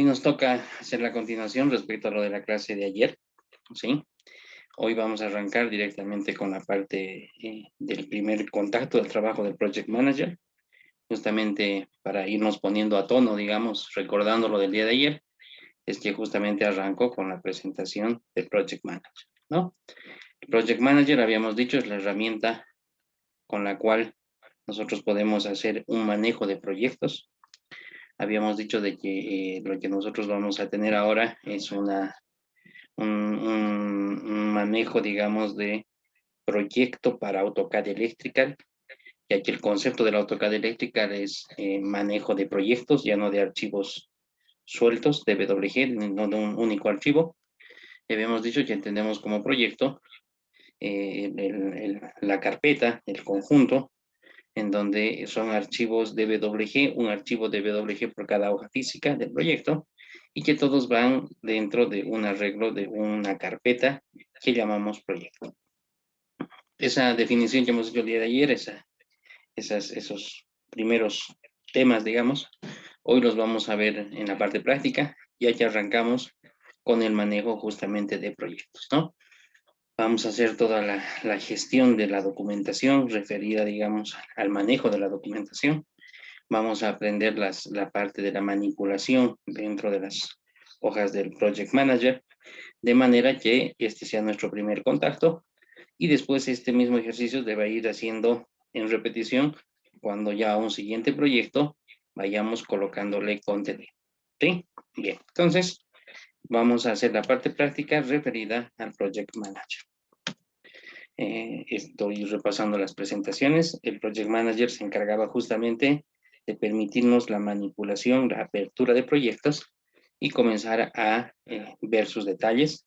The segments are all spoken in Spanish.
nos toca hacer la continuación respecto a lo de la clase de ayer, ¿sí? Hoy vamos a arrancar directamente con la parte del primer contacto del trabajo del Project Manager, justamente para irnos poniendo a tono, digamos, recordando lo del día de ayer, es que justamente arrancó con la presentación del Project Manager, ¿no? El Project Manager, habíamos dicho, es la herramienta con la cual nosotros podemos hacer un manejo de proyectos. Habíamos dicho de que lo que nosotros vamos a tener ahora es un manejo, digamos, de proyecto para AutoCAD Electrical, ya que el concepto del AutoCAD Electrical es manejo de proyectos, ya no de archivos sueltos de WG, no de un único archivo. Habíamos dicho que entendemos como proyecto la carpeta, el conjunto, en donde son archivos DWG, un archivo DWG por cada hoja física del proyecto, y que todos van dentro de un arreglo de una carpeta que llamamos proyecto. Esa definición que hemos hecho el día de ayer, esos primeros temas, digamos, hoy los vamos a ver en la parte práctica, ya que arrancamos con el manejo justamente de proyectos, ¿no? Vamos a hacer toda la gestión de la documentación referida, digamos, al manejo de la documentación. Vamos a aprender la parte de la manipulación dentro de las hojas del Project Manager, de manera que este sea nuestro primer contacto y después este mismo ejercicio debe ir haciendo en repetición cuando ya a un siguiente proyecto vayamos colocándole contenido. ¿Sí? Bien, entonces vamos a hacer la parte práctica referida al Project Manager. Estoy repasando las presentaciones. El Project Manager se encargaba justamente de permitirnos la manipulación, la apertura de proyectos y comenzar a ver sus detalles,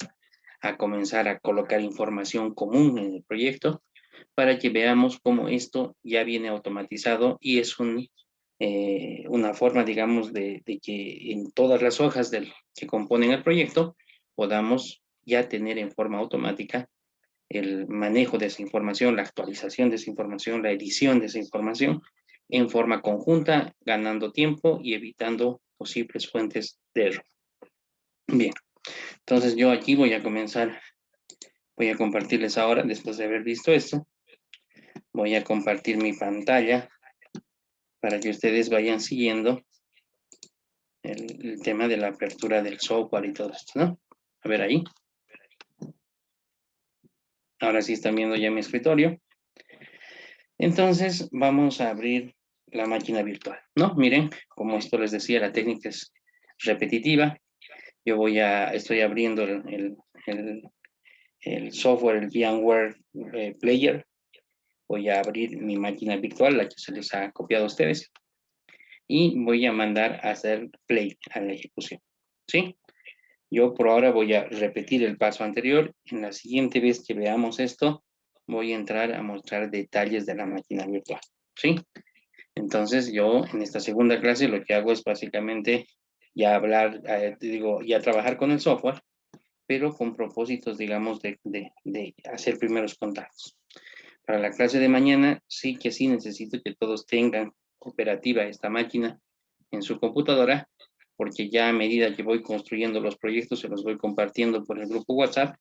a comenzar a colocar información común en el proyecto para que veamos cómo esto ya viene automatizado y es una forma, digamos, de que en todas las hojas que componen el proyecto podamos ya tener en forma automática el manejo de esa información, la actualización de esa información, la edición de esa información en forma conjunta, ganando tiempo y evitando posibles fuentes de error. Bien, entonces yo aquí voy a comenzar, voy a compartirles ahora, después de haber visto esto, voy a compartir mi pantalla para que ustedes vayan siguiendo el tema de la apertura del software y todo esto, ¿no? A ver ahí. Ahora sí están viendo ya mi escritorio. Entonces vamos a abrir la máquina virtual, ¿no? Miren, como esto les decía, la técnica es repetitiva. Yo estoy abriendo el software, el VMware Player. Voy a abrir mi máquina virtual, la que se les ha copiado a ustedes, y voy a mandar a hacer play a la ejecución, ¿sí? Yo por ahora voy a repetir el paso anterior. En la siguiente vez que veamos esto, voy a entrar a mostrar detalles de la máquina virtual, ¿sí? Entonces yo en esta segunda clase lo que hago es básicamente ya hablar, ya trabajar con el software, pero con propósitos, digamos, de hacer primeros contactos. Para la clase de mañana sí necesito que todos tengan operativa esta máquina en su computadora, porque ya a medida que voy construyendo los proyectos se los voy compartiendo por el grupo WhatsApp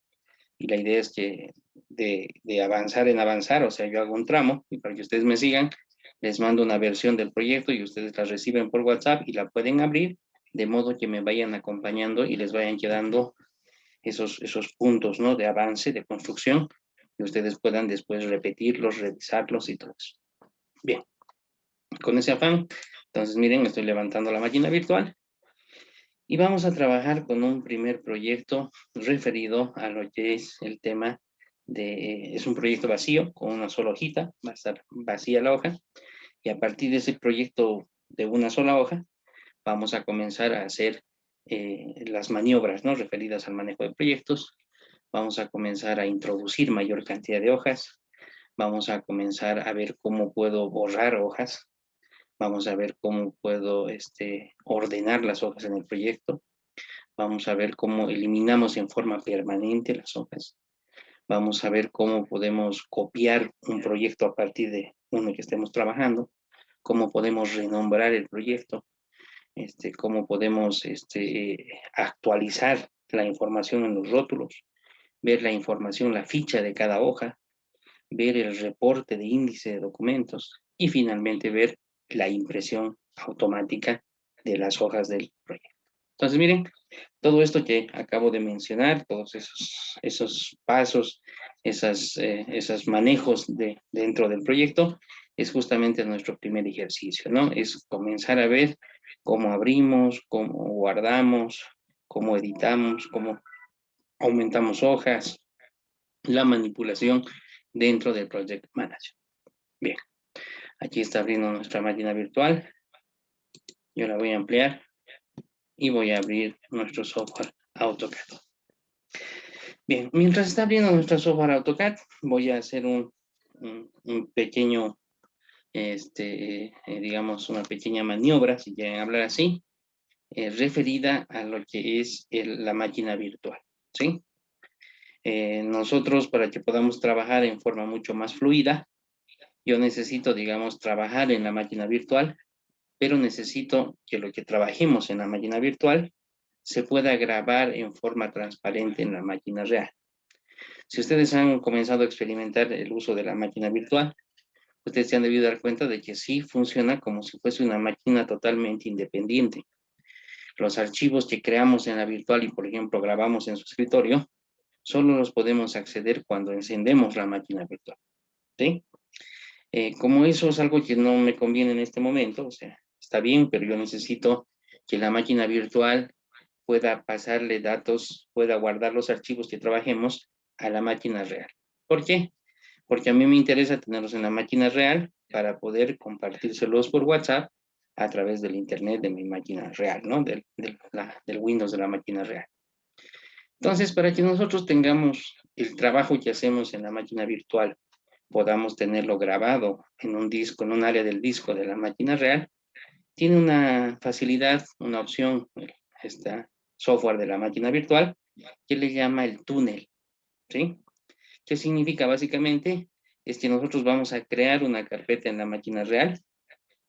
y la idea es que de avanzar en avanzar, o sea, yo hago un tramo y para que ustedes me sigan, les mando una versión del proyecto y ustedes la reciben por WhatsApp y la pueden abrir, de modo que me vayan acompañando y les vayan quedando esos puntos, ¿no? De avance, de construcción, y ustedes puedan después repetirlos, revisarlos y todo eso. Bien, con ese afán, entonces miren, estoy levantando la máquina virtual y vamos a trabajar con un primer proyecto referido a lo que es el tema es un proyecto vacío, con una sola hojita, va a estar vacía la hoja, y a partir de ese proyecto de una sola hoja, vamos a comenzar a hacer las maniobras, ¿no? Referidas al manejo de proyectos. Vamos a comenzar a introducir mayor cantidad de hojas. Vamos a comenzar a ver cómo puedo borrar hojas. Vamos a ver cómo puedo ordenar las hojas en el proyecto. Vamos a ver cómo eliminamos en forma permanente las hojas. Vamos a ver cómo podemos copiar un proyecto a partir de uno que estemos trabajando. Cómo podemos renombrar el proyecto. cómo podemos actualizar la información en los rótulos, ver la información, la ficha de cada hoja, ver el reporte de índice de documentos y finalmente ver la impresión automática de las hojas del proyecto. Entonces, miren, todo esto que acabo de mencionar, todos esos pasos, esos manejos dentro del proyecto, es justamente nuestro primer ejercicio, ¿no? Es comenzar a ver cómo abrimos, cómo guardamos, cómo editamos, cómo aumentamos hojas, la manipulación dentro del Project Manager. Bien, aquí está abriendo nuestra máquina virtual. Yo la voy a ampliar y voy a abrir nuestro software AutoCAD. Bien, mientras está abriendo nuestro software AutoCAD, voy a hacer un pequeño, digamos, una pequeña maniobra, si quieren hablar así, referida a lo que es la máquina virtual, ¿sí? Nosotros, para que podamos trabajar en forma mucho más fluida, yo necesito, digamos, trabajar en la máquina virtual, pero necesito que lo que trabajemos en la máquina virtual se pueda grabar en forma transparente en la máquina real. Si ustedes han comenzado a experimentar el uso de la máquina virtual, ustedes se han debido dar cuenta de que sí funciona como si fuese una máquina totalmente independiente. Los archivos que creamos en la virtual y, por ejemplo, grabamos en su escritorio, solo los podemos acceder cuando encendemos la máquina virtual, ¿sí? Como eso es algo que no me conviene en este momento, o sea, está bien, pero yo necesito que la máquina virtual pueda pasarle datos, pueda guardar los archivos que trabajemos a la máquina real. ¿Por qué? Porque a mí me interesa tenerlos en la máquina real para poder compartírselos por WhatsApp a través del internet de mi máquina real, ¿no? Del Windows de la máquina real. Entonces, para que nosotros tengamos el trabajo que hacemos en la máquina virtual, podamos tenerlo grabado en un disco, en un área del disco de la máquina real, tiene una facilidad, una opción, este software de la máquina virtual, que le llama el túnel, ¿sí? ¿Qué significa? Básicamente es que nosotros vamos a crear una carpeta en la máquina real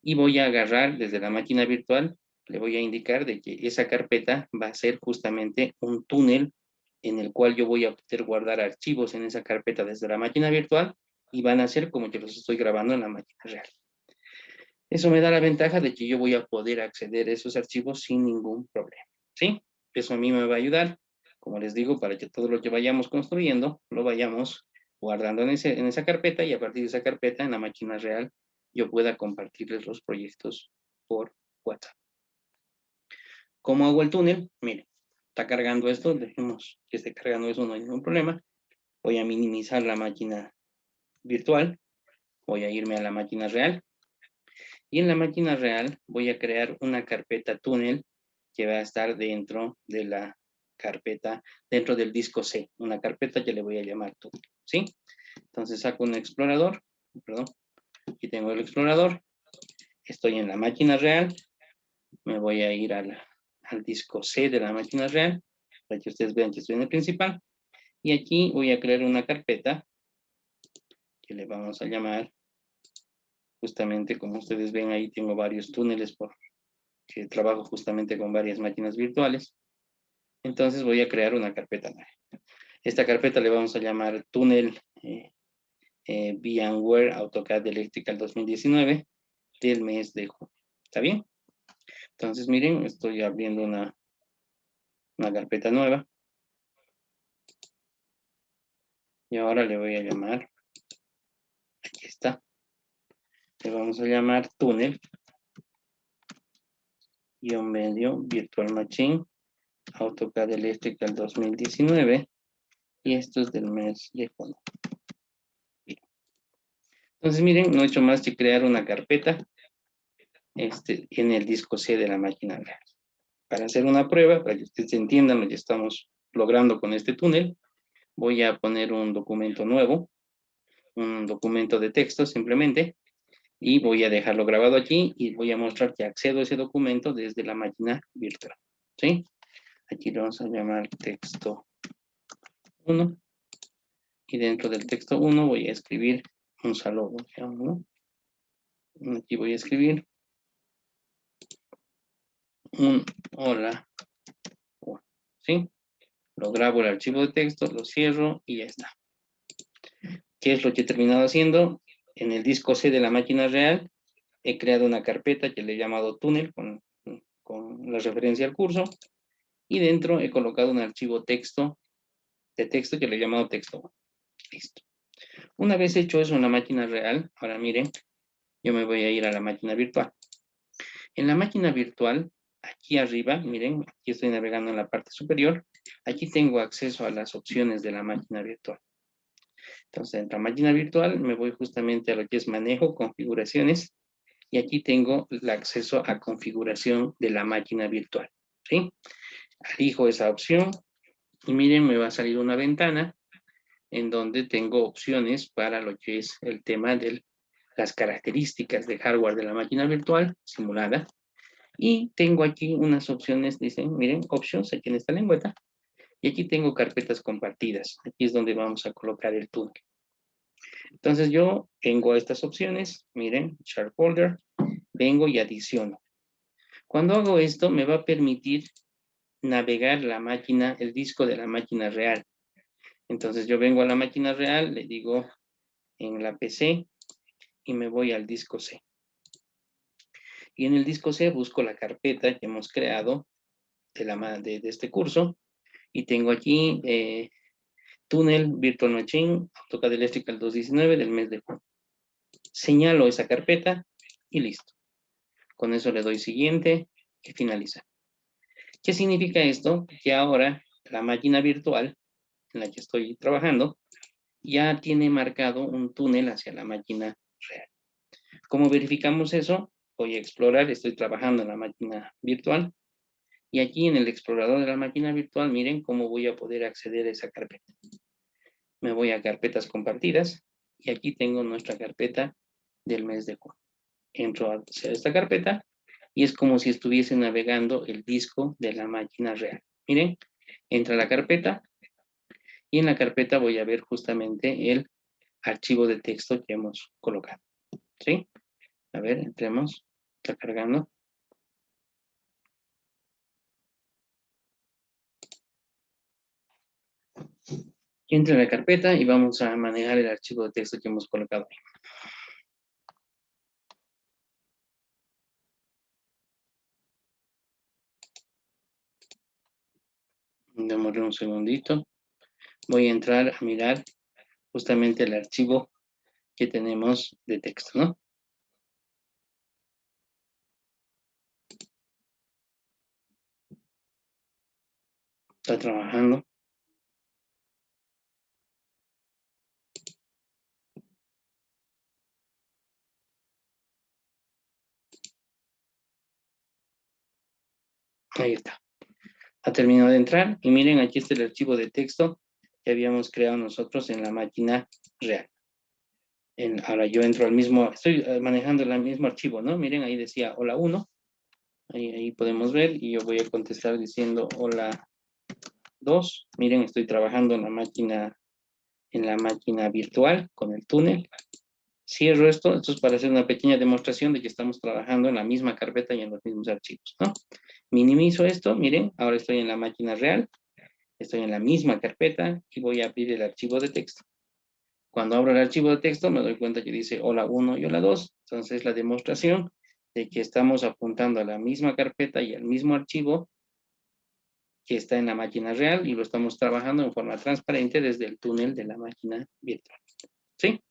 y voy a agarrar desde la máquina virtual, le voy a indicar de que esa carpeta va a ser justamente un túnel en el cual yo voy a poder guardar archivos en esa carpeta desde la máquina virtual y van a ser como que los estoy grabando en la máquina real. Eso me da la ventaja de que yo voy a poder acceder a esos archivos sin ningún problema, ¿sí? Eso a mí me va a ayudar, como les digo, para que todo lo que vayamos construyendo lo vayamos guardando en esa carpeta y a partir de esa carpeta en la máquina real yo pueda compartirles los proyectos por WhatsApp. ¿Cómo hago el túnel? Miren, está cargando esto, dejemos que esté cargando eso, no hay ningún problema. Voy a minimizar la máquina virtual, voy a irme a la máquina real y en la máquina real voy a crear una carpeta túnel que va a estar dentro de la carpeta, dentro del disco C, una carpeta que le voy a llamar túnel, ¿sí? Entonces saco un explorador, perdón, aquí tengo el explorador, estoy en la máquina real, me voy a ir al disco C de la máquina real, para que ustedes vean que estoy en el principal, y aquí voy a crear una carpeta que le vamos a llamar, justamente como ustedes ven ahí tengo varios túneles que trabajo justamente con varias máquinas virtuales. Entonces voy a crear una carpeta nueva. Esta carpeta le vamos a llamar túnel VMware AutoCAD Electrical 2019 del mes de junio. ¿Está bien? Entonces miren, estoy abriendo una carpeta nueva. Y ahora le voy a llamar, aquí está, le vamos a llamar túnel medio Virtual Machine AutoCAD Electrical 2019 y esto es del mes de junio. Bien. Entonces miren, no he hecho más que crear una carpeta en el disco C de la máquina real. Para hacer una prueba, para que ustedes entiendan lo que estamos logrando con este túnel, voy a poner un documento nuevo, un documento de texto simplemente, y voy a dejarlo grabado aquí y voy a mostrar que accedo a ese documento desde la máquina virtual, ¿sí? Aquí lo vamos a llamar texto 1 y dentro del texto 1 voy a escribir un saludo, ¿no? Aquí voy a escribir un hola, ¿sí? Lo grabo el archivo de texto, lo cierro y ya está. ¿Qué es lo que he terminado haciendo? En el disco C de la máquina real he creado una carpeta que le he llamado túnel con la referencia al curso y dentro he colocado un archivo de texto que le he llamado texto. Listo. Una vez hecho eso en la máquina real, ahora miren, yo me voy a ir a la máquina virtual. En la máquina virtual, aquí arriba, miren, aquí estoy navegando en la parte superior, aquí tengo acceso a las opciones de la máquina virtual. Entonces, en la máquina virtual me voy justamente a lo que es manejo, configuraciones, y aquí tengo el acceso a configuración de la máquina virtual, ¿sí? Elijo esa opción y miren, me va a salir una ventana en donde tengo opciones para lo que es el tema de las características de hardware de la máquina virtual simulada. Y tengo aquí unas opciones, dicen, miren, options, aquí en esta lengüeta. Y aquí tengo carpetas compartidas. Aquí es donde vamos a colocar el túnel. Entonces yo tengo estas opciones, miren, share folder, vengo y adiciono. Cuando hago esto me va a permitir navegar la máquina, el disco de la máquina real. Entonces yo vengo a la máquina real, le digo en la PC y me voy al disco C. Y en el disco C busco la carpeta que hemos creado de este curso y tengo aquí túnel Virtual Machine AutoCAD Electrical 219 del mes de junio. Señalo esa carpeta y listo. Con eso le doy siguiente y finalizar. ¿Qué significa esto? Que ahora la máquina virtual en la que estoy trabajando ya tiene marcado un túnel hacia la máquina real. ¿Cómo verificamos eso? Voy a explorar, estoy trabajando en la máquina virtual y aquí en el explorador de la máquina virtual, miren cómo voy a poder acceder a esa carpeta. Me voy a carpetas compartidas y aquí tengo nuestra carpeta del mes de junio. Entro a esta carpeta y es como si estuviese navegando el disco de la máquina real. Miren, entra a la carpeta y en la carpeta voy a ver justamente el archivo de texto que hemos colocado. ¿Sí? A ver, entremos. Está cargando. Entra en la carpeta y vamos a manejar el archivo de texto que hemos colocado ahí. Démosle un segundito. Voy a entrar a mirar justamente el archivo que tenemos de texto, ¿no? Está trabajando. Ahí está. Ha terminado de entrar y miren, aquí está el archivo de texto que habíamos creado nosotros en la máquina real. Ahora yo entro al mismo, estoy manejando el mismo archivo, ¿no? Miren, ahí decía hola 1, ahí podemos ver y yo voy a contestar diciendo hola 2. Miren, estoy trabajando en la máquina virtual con el túnel. Cierro esto es para hacer una pequeña demostración de que estamos trabajando en la misma carpeta y en los mismos archivos, ¿no? Minimizo esto, miren, ahora estoy en la máquina real, estoy en la misma carpeta y voy a abrir el archivo de texto. Cuando abro el archivo de texto me doy cuenta que dice hola 1 y hola 2, entonces la demostración de que estamos apuntando a la misma carpeta y al mismo archivo que está en la máquina real y lo estamos trabajando en forma transparente desde el túnel de la máquina virtual, ¿sí?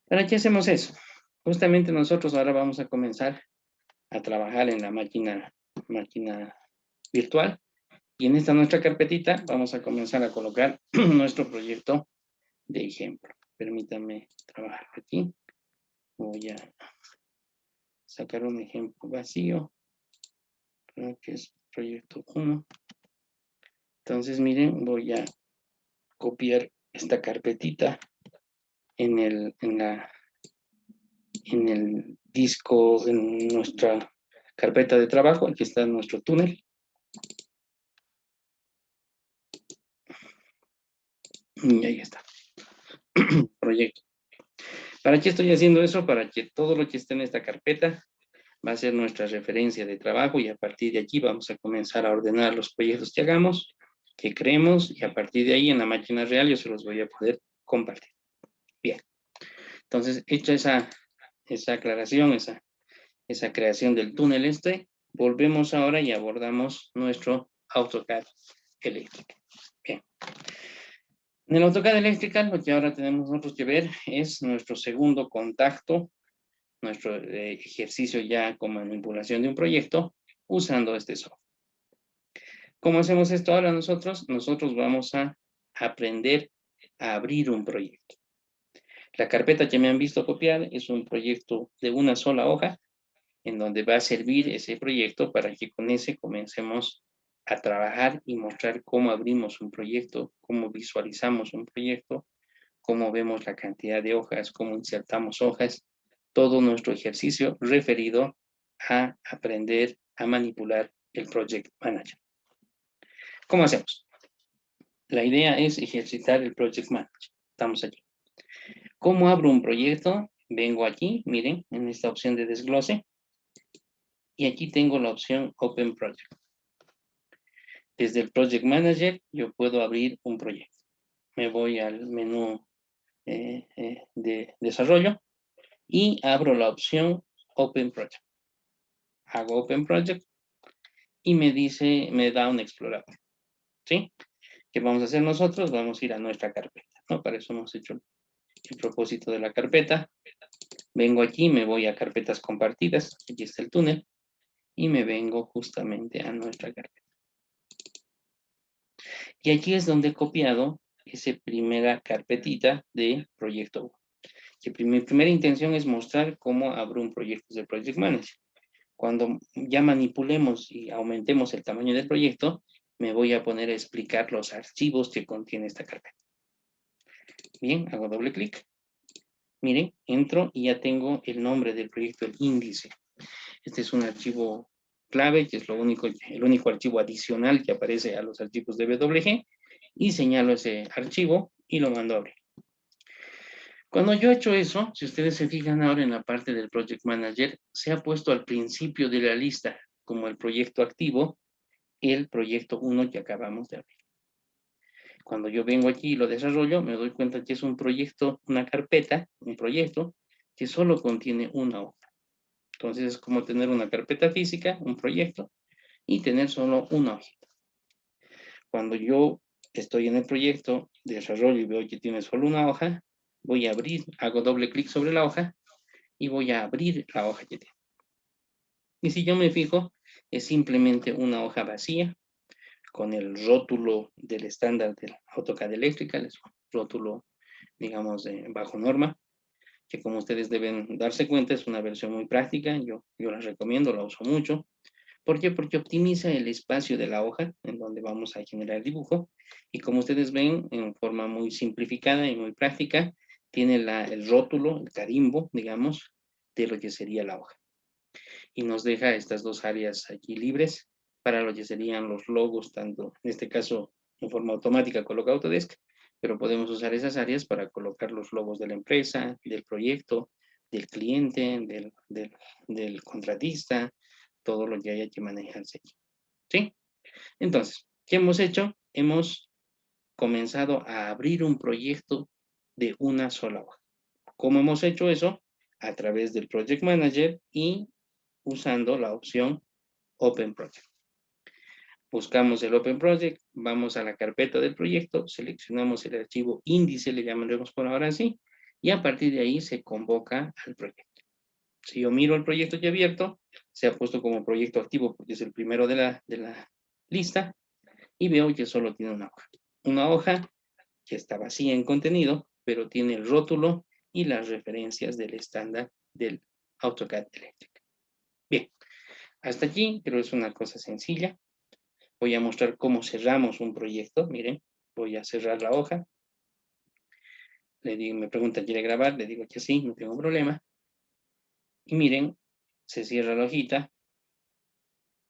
¿Para qué hacemos eso? Justamente nosotros ahora vamos a comenzar a trabajar en la máquina virtual y en esta nuestra carpetita vamos a comenzar a colocar nuestro proyecto de ejemplo. Permítanme trabajar aquí. Voy a sacar un ejemplo vacío, que es proyecto 1. Entonces, miren, voy a copiar esta carpetita en el disco, en nuestra carpeta de trabajo. Aquí está nuestro túnel. Y ahí está. Proyecto. ¿Para qué estoy haciendo eso? Para que todo lo que esté en esta carpeta va a ser nuestra referencia de trabajo y a partir de aquí vamos a comenzar a ordenar los proyectos que hagamos, que creemos y a partir de ahí en la máquina real yo se los voy a poder compartir. Bien, entonces hecha esa aclaración, esa creación del túnel volvemos ahora y abordamos nuestro AutoCAD Electric. Bien. En el AutoCAD Electrical, lo que ahora tenemos nosotros que ver es nuestro segundo contacto, nuestro ejercicio ya con manipulación de un proyecto usando este software. ¿Cómo hacemos esto ahora nosotros? Nosotros vamos a aprender a abrir un proyecto. La carpeta que me han visto copiar es un proyecto de una sola hoja, en donde va a servir ese proyecto para que con ese comencemos a trabajar y mostrar cómo abrimos un proyecto, cómo visualizamos un proyecto, cómo vemos la cantidad de hojas, cómo insertamos hojas, todo nuestro ejercicio referido a aprender a manipular el Project Manager. ¿Cómo hacemos? La idea es ejercitar el Project Manager. Estamos aquí. ¿Cómo abro un proyecto? Vengo aquí, miren, en esta opción de desglose, y aquí tengo la opción Open Project. Desde el Project Manager yo puedo abrir un proyecto. Me voy al menú de desarrollo y abro la opción Open Project. Hago Open Project y me da un explorador. ¿Sí? ¿Qué vamos a hacer nosotros? Vamos a ir a nuestra carpeta, ¿no? Para eso hemos hecho el propósito de la carpeta. Vengo aquí, me voy a carpetas compartidas. Aquí está el túnel. Y me vengo justamente a nuestra carpeta. Y aquí es donde he copiado esa primera carpetita de proyecto 1. Que mi primera intención es mostrar cómo abro un proyecto de Project Manager. Cuando ya manipulemos y aumentemos el tamaño del proyecto, me voy a poner a explicar los archivos que contiene esta carpeta. Bien, hago doble clic. Miren, entro y ya tengo el nombre del proyecto, el índice. Este es un archivo clave, que es el único archivo adicional que aparece a los archivos de WG, y señalo ese archivo y lo mando a abrir. Cuando yo he hecho eso, si ustedes se fijan ahora en la parte del Project Manager, se ha puesto al principio de la lista como el proyecto activo, el proyecto 1 que acabamos de abrir. Cuando yo vengo aquí y lo desarrollo, me doy cuenta que es un proyecto, una carpeta, un proyecto que solo contiene una hoja. Entonces es como tener una carpeta física, un proyecto, y tener solo una hojita. Cuando yo estoy en el proyecto, desarrollo y veo que tiene solo una hoja, voy a abrir, hago doble clic sobre la hoja y voy a abrir la hoja que tiene. Y si yo me fijo, es simplemente una hoja vacía con el rótulo del estándar del AutoCAD Electrical, es un rótulo, digamos, de bajo norma, que como ustedes deben darse cuenta es una versión muy práctica, yo la recomiendo, la uso mucho. ¿Por qué? Porque optimiza el espacio de la hoja en donde vamos a generar dibujo y como ustedes ven en forma muy simplificada y muy práctica, tiene el rótulo, el carimbo, digamos, de lo que sería la hoja. Y nos deja estas dos áreas aquí libres para lo que serían los logos, tanto en este caso en forma automática coloca Autodesk, pero podemos usar esas áreas para colocar los logos de la empresa, del proyecto, del cliente, del contratista, todo lo que haya que manejarse aquí. ¿Sí? Entonces, ¿qué hemos hecho? Hemos comenzado a abrir un proyecto de una sola hoja. ¿Cómo hemos hecho eso? A través del Project Manager y usando la opción Open Project. Buscamos el Open Project, vamos a la carpeta del proyecto, seleccionamos el archivo índice, le llamaremos por ahora así, y a partir de ahí se convoca al proyecto. Si yo miro el proyecto ya abierto, se ha puesto como proyecto activo porque es el primero de la lista, y veo que solo tiene una hoja. Una hoja que está vacía en contenido, pero tiene el rótulo y las referencias del estándar del AutoCAD Electric. Bien, hasta aquí, pero es una cosa sencilla. Voy a mostrar cómo cerramos un proyecto. Miren, voy a cerrar la hoja. Le digo, me pregunta, ¿quiere grabar? Le digo que sí, no tengo problema. Y miren, se cierra la hojita.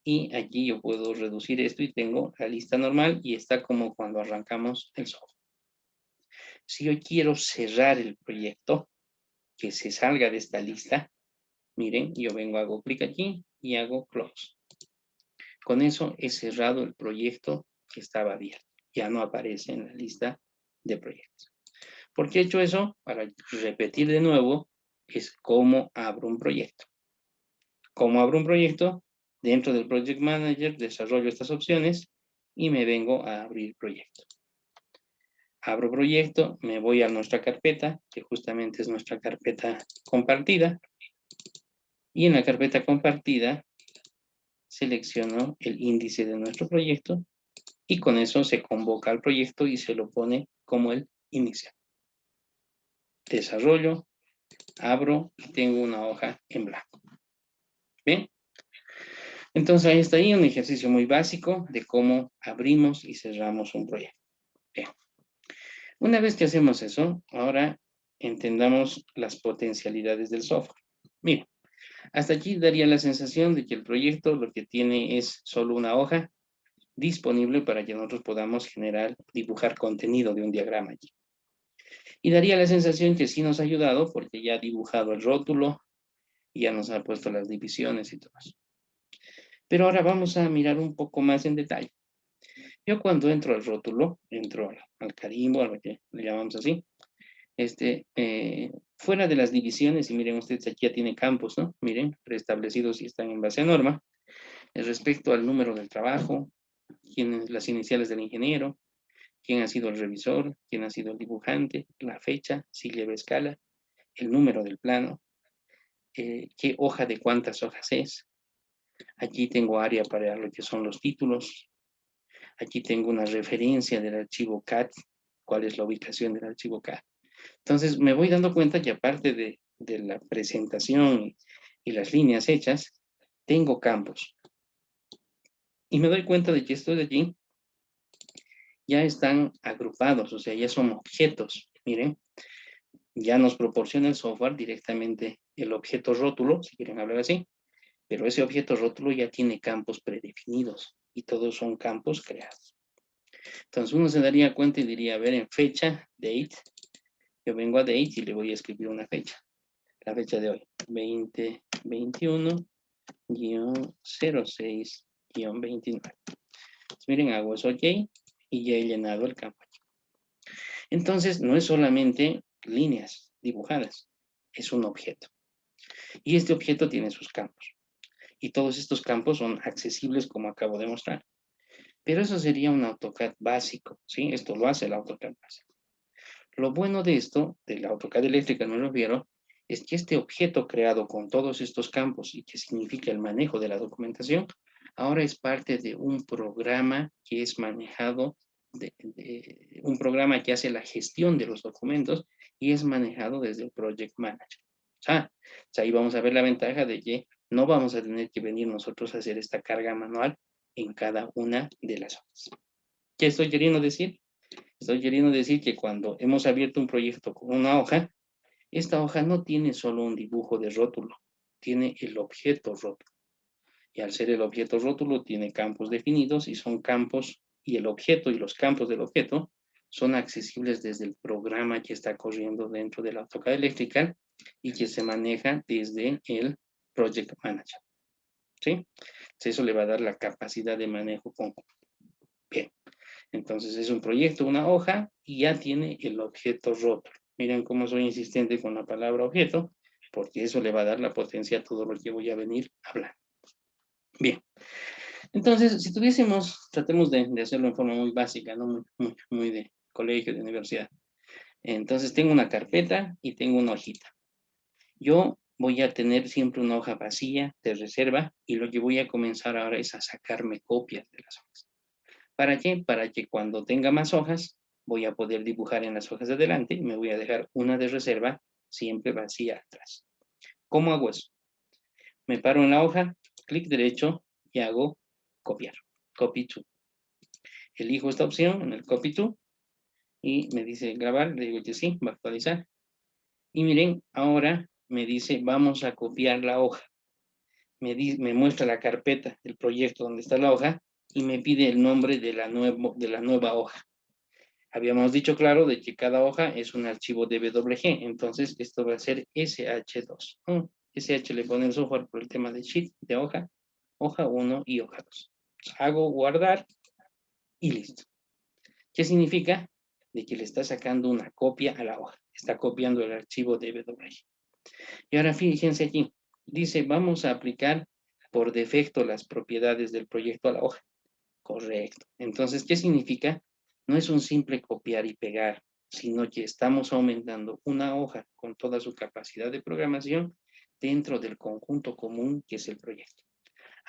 Y aquí yo puedo reducir esto y tengo la lista normal y está como cuando arrancamos el software. Si yo quiero cerrar el proyecto, que se salga de esta lista, Miren, yo vengo, hago clic aquí y hago close. Con eso he cerrado el proyecto que estaba abierto. Ya no aparece en la lista de proyectos. ¿Por qué he hecho eso? Para repetir de nuevo, es cómo abro un proyecto. ¿Cómo abro un proyecto? Dentro del Project Manager desarrollo estas opciones y me vengo a abrir proyecto. Abro proyecto, me voy a nuestra carpeta, que justamente es nuestra carpeta compartida. Y en la carpeta compartida selecciono el índice de nuestro proyecto y con eso se convoca al proyecto y se lo pone como el inicial. Desarrollo, abro y tengo una hoja en blanco. ¿Bien? Entonces ahí está ahí un ejercicio muy básico de cómo abrimos y cerramos un proyecto. Bien. Una vez que hacemos eso, ahora entendamos las potencialidades del software. Miren, hasta aquí daría la sensación de que el proyecto lo que tiene es solo una hoja disponible para que nosotros podamos generar, dibujar contenido de un diagrama allí. Y daría la sensación que sí nos ha ayudado porque ya ha dibujado el rótulo y ya nos ha puesto las divisiones y todo eso. Pero ahora vamos a mirar un poco más en detalle. Yo cuando entro al rótulo, entro al carimbo, a lo que le llamamos así, fuera de las divisiones, y miren ustedes, aquí ya tiene campos, ¿no? Miren, preestablecidos y están en base a norma. Respecto al número del trabajo, las iniciales del ingeniero, quién ha sido el revisor, quién ha sido el dibujante, la fecha, si lleva escala, el número del plano, qué hoja de cuántas hojas es. Aquí tengo área para lo que son los títulos. Aquí tengo una referencia del archivo CAD, cuál es la ubicación del archivo CAD. Entonces me voy dando cuenta que aparte de la presentación y las líneas hechas, tengo campos. Y me doy cuenta de que estos de allí ya están agrupados, o sea, ya son objetos. Miren, ya nos proporciona el software directamente el objeto rótulo, si quieren hablar así, pero ese objeto rótulo ya tiene campos predefinidos y todos son campos creados. Entonces uno se daría cuenta y diría, a ver, en fecha, date, yo vengo a date y le voy a escribir una fecha, la fecha de hoy, 2021-06-29. Miren, hago eso OK y ya he llenado el campo. Entonces, no es solamente líneas dibujadas, es un objeto. Y este objeto tiene sus campos. Y todos estos campos son accesibles como acabo de mostrar. Pero eso sería un AutoCAD básico, ¿sí? Esto lo hace el AutoCAD básico. Lo bueno de esto, del AutoCAD eléctrica me refiero, es que este objeto creado con todos estos campos y que significa el manejo de la documentación, ahora es parte de un programa que es manejado, un programa que hace la gestión de los documentos y es manejado desde el Project Manager. Ahí vamos a ver la ventaja de que no vamos a tener que venir nosotros a hacer esta carga manual en cada una de las hojas. ¿Qué estoy queriendo decir? Estoy queriendo decir que cuando hemos abierto un proyecto con una hoja, esta hoja no tiene solo un dibujo de rótulo, tiene el objeto rótulo. Y al ser el objeto rótulo, tiene campos definidos y son campos, y el objeto y los campos del objeto son accesibles desde el programa que está corriendo dentro de la AutoCAD Electrical y que se maneja desde el Project Manager. ¿Sí? Entonces eso le va a dar la capacidad de manejo conjunto. Bien. Entonces es un proyecto, una hoja, y ya tiene el objeto rótulo. Miren cómo soy insistente con la palabra objeto, porque eso le va a dar la potencia a todo lo que voy a venir a hablar. Bien. Entonces, si tuviésemos, tratemos de hacerlo en forma muy básica, ¿no? Muy de colegio, de universidad. Entonces, tengo una carpeta y tengo una hojita. Yo voy a tener siempre una hoja vacía de reserva y lo que voy a comenzar ahora es a sacarme copias de las hojas. ¿Para qué? Para que cuando tenga más hojas, voy a poder dibujar en las hojas de adelante y me voy a dejar una de reserva siempre vacía atrás. ¿Cómo hago eso? Me paro en la hoja, clic derecho y hago copiar. Copy to. Elijo esta opción en el copy to y me dice grabar, le digo que sí, va a actualizar. Y miren, ahora me dice vamos a copiar la hoja. Me muestra la carpeta, el proyecto donde está la hoja y me pide el nombre de la nueva hoja. Habíamos dicho claro de que cada hoja es un archivo DWG, entonces esto va a ser SH2. SH le pone el software por el tema de sheet, de hoja, hoja 1 y hoja 2. Hago guardar y listo. ¿Qué significa? De que le está sacando una copia a la hoja. Está copiando el archivo DWG. Y ahora fíjense aquí. Dice, vamos a aplicar por defecto las propiedades del proyecto a la hoja. Correcto. Entonces, ¿qué significa? No es un simple copiar y pegar, sino que estamos aumentando una hoja con toda su capacidad de programación dentro del conjunto común que es el proyecto.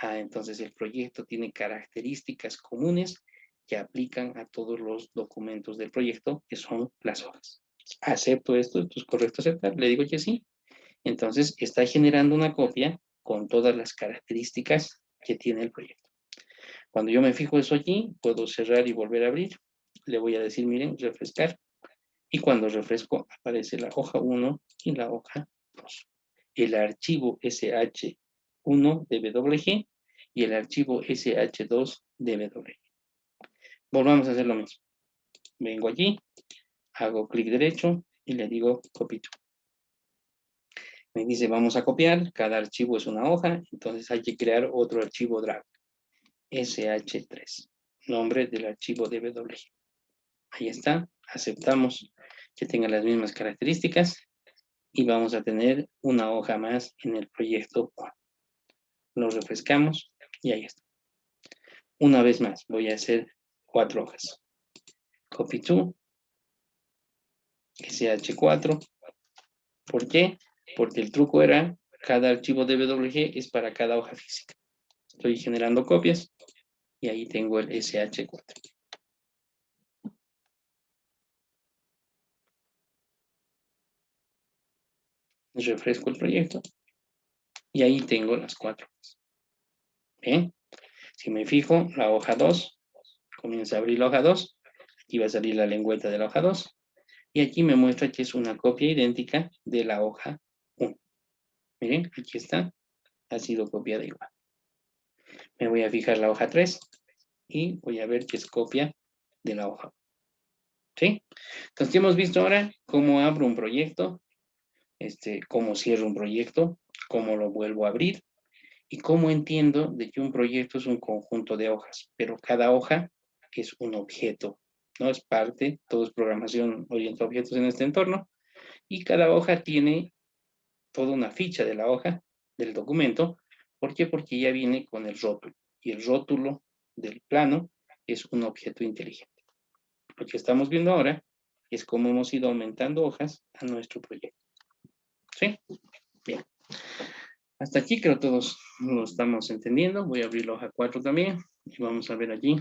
Entonces el proyecto tiene características comunes que aplican a todos los documentos del proyecto, que son las hojas. ¿Acepto esto? ¿Es correcto aceptar? Le digo que sí. Entonces está generando una copia con todas las características que tiene el proyecto. Cuando yo me fijo eso aquí, puedo cerrar y volver a abrir. Le voy a decir, miren, refrescar. Y cuando refresco, aparece la hoja 1 y la hoja 2. El archivo SH1 DWG y el archivo SH2 DWG. Volvamos a hacer lo mismo. Vengo aquí, hago clic derecho y le digo copy to. Me dice, vamos a copiar, cada archivo es una hoja, entonces hay que crear otro archivo drag. SH3, nombre del archivo DWG. Ahí está, aceptamos que tenga las mismas características y vamos a tener una hoja más en el proyecto. Lo refrescamos y ahí está. Una vez más, voy a hacer 4 hojas. Copy to, SH4. ¿Por qué? Porque el truco era, cada archivo DWG es para cada hoja física. Estoy generando copias y ahí tengo el SH4. Refresco el proyecto y ahí tengo las 4 hojas. Bien, si me fijo, la hoja 2, comienza a abrir la hoja 2, aquí va a salir la lengüeta de la hoja 2, y aquí me muestra que es una copia idéntica de la hoja 1. Miren, aquí está, ha sido copiada igual. Me voy a fijar la hoja 3 y voy a ver que es copia de la hoja 1. ¿Sí? Entonces, ¿qué hemos visto ahora? Cómo abro un proyecto, cómo cierro un proyecto, cómo lo vuelvo a abrir y cómo entiendo de que un proyecto es un conjunto de hojas, pero cada hoja es un objeto, ¿no? Es parte, todo es programación orientada a objetos en este entorno, y cada hoja tiene toda una ficha de la hoja, del documento. ¿Por qué? Porque ya viene con el rótulo, y el rótulo del plano es un objeto inteligente. Lo que estamos viendo ahora es cómo hemos ido aumentando hojas a nuestro proyecto. ¿Sí? Bien. Hasta aquí creo todos lo estamos entendiendo. Voy a abrir la hoja 4 también y vamos a ver allí.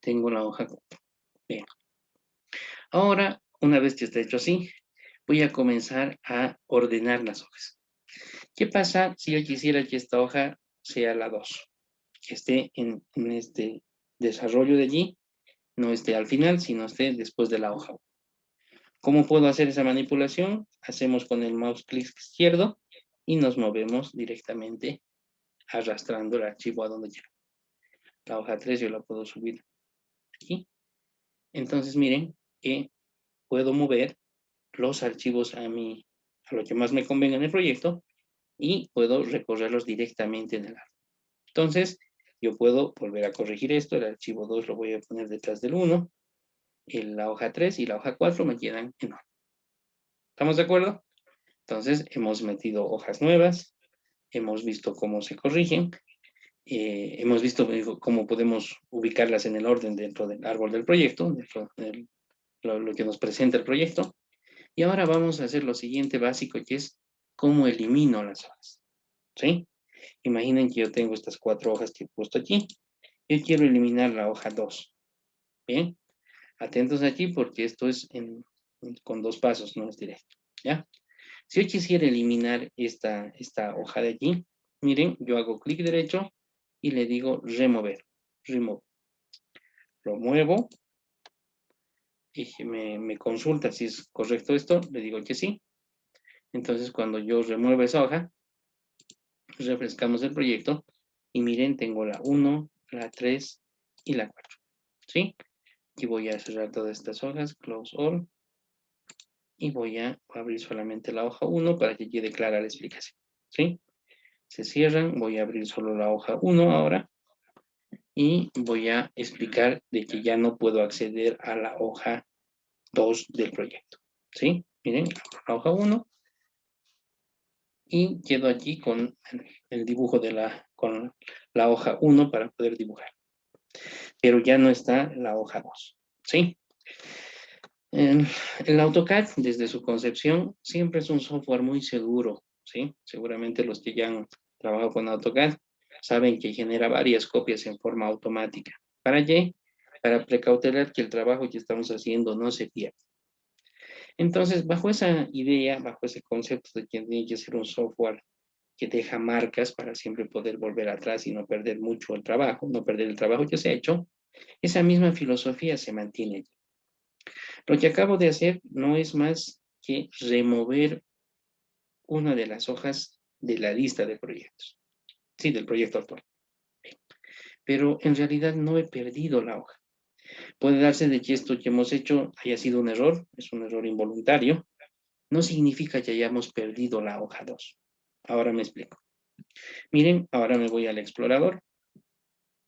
Tengo la hoja 4. Bien. Ahora, una vez que está hecho así, voy a comenzar a ordenar las hojas. ¿Qué pasa si yo quisiera que esta hoja sea la 2? Que esté en este desarrollo de allí, no esté al final, sino esté después de la hoja 1. ¿Cómo puedo hacer esa manipulación? Hacemos con el mouse clic izquierdo y nos movemos directamente arrastrando el archivo a donde quiero. La hoja 3 yo la puedo subir aquí. Entonces miren que puedo mover los archivos a lo que más me convenga en el proyecto y puedo recorrerlos directamente en el árbol. Entonces yo puedo volver a corregir esto. El archivo 2 lo voy a poner detrás del 1. La hoja 3 y la hoja 4 me quedan en 1. ¿Estamos de acuerdo? Entonces hemos metido hojas nuevas, hemos visto cómo se corrigen, hemos visto cómo podemos ubicarlas en el orden dentro del árbol del proyecto, dentro de lo que nos presenta el proyecto. Y ahora vamos a hacer lo siguiente básico, que es cómo elimino las hojas. ¿Sí? Imaginen que yo tengo estas 4 hojas que he puesto aquí. Yo quiero eliminar la hoja 2. Bien, atentos aquí porque esto es con 2 pasos, no es directo. ¿Ya? Si yo quisiera eliminar esta hoja de aquí, miren, yo hago clic derecho y le digo remover. Remove. Lo muevo y me consulta si es correcto esto, le digo que sí. Entonces cuando yo remuevo esa hoja, refrescamos el proyecto y miren, tengo la 1, la 3 y la 4. ¿Sí? Aquí voy a cerrar todas estas hojas, close all. y voy a abrir solamente la hoja 1 para que quede clara la explicación, ¿sí? Se cierran, voy a abrir solo la hoja 1 ahora y voy a explicar de que ya no puedo acceder a la hoja 2 del proyecto, ¿sí? Miren, abro la hoja 1 y quedo aquí con el dibujo con la hoja 1 para poder dibujar. Pero ya no está la hoja 2, ¿sí? El AutoCAD, desde su concepción, siempre es un software muy seguro, ¿sí? Seguramente los que ya han trabajado con AutoCAD saben que genera varias copias en forma automática. ¿Para qué? Para precautelar que el trabajo que estamos haciendo no se pierda. Entonces, bajo esa idea, bajo ese concepto de que tiene que ser un software que deja marcas para siempre poder volver atrás y no perder mucho el trabajo, no perder el trabajo que se ha hecho, esa misma filosofía se mantiene allí. Lo que acabo de hacer no es más que remover una de las hojas de la lista de proyectos, sí, del proyecto actual. Pero en realidad no he perdido la hoja. Puede darse de que esto que hemos hecho haya sido un error, es un error involuntario. No significa que hayamos perdido la hoja 2. Ahora me explico. Miren, ahora me voy al explorador.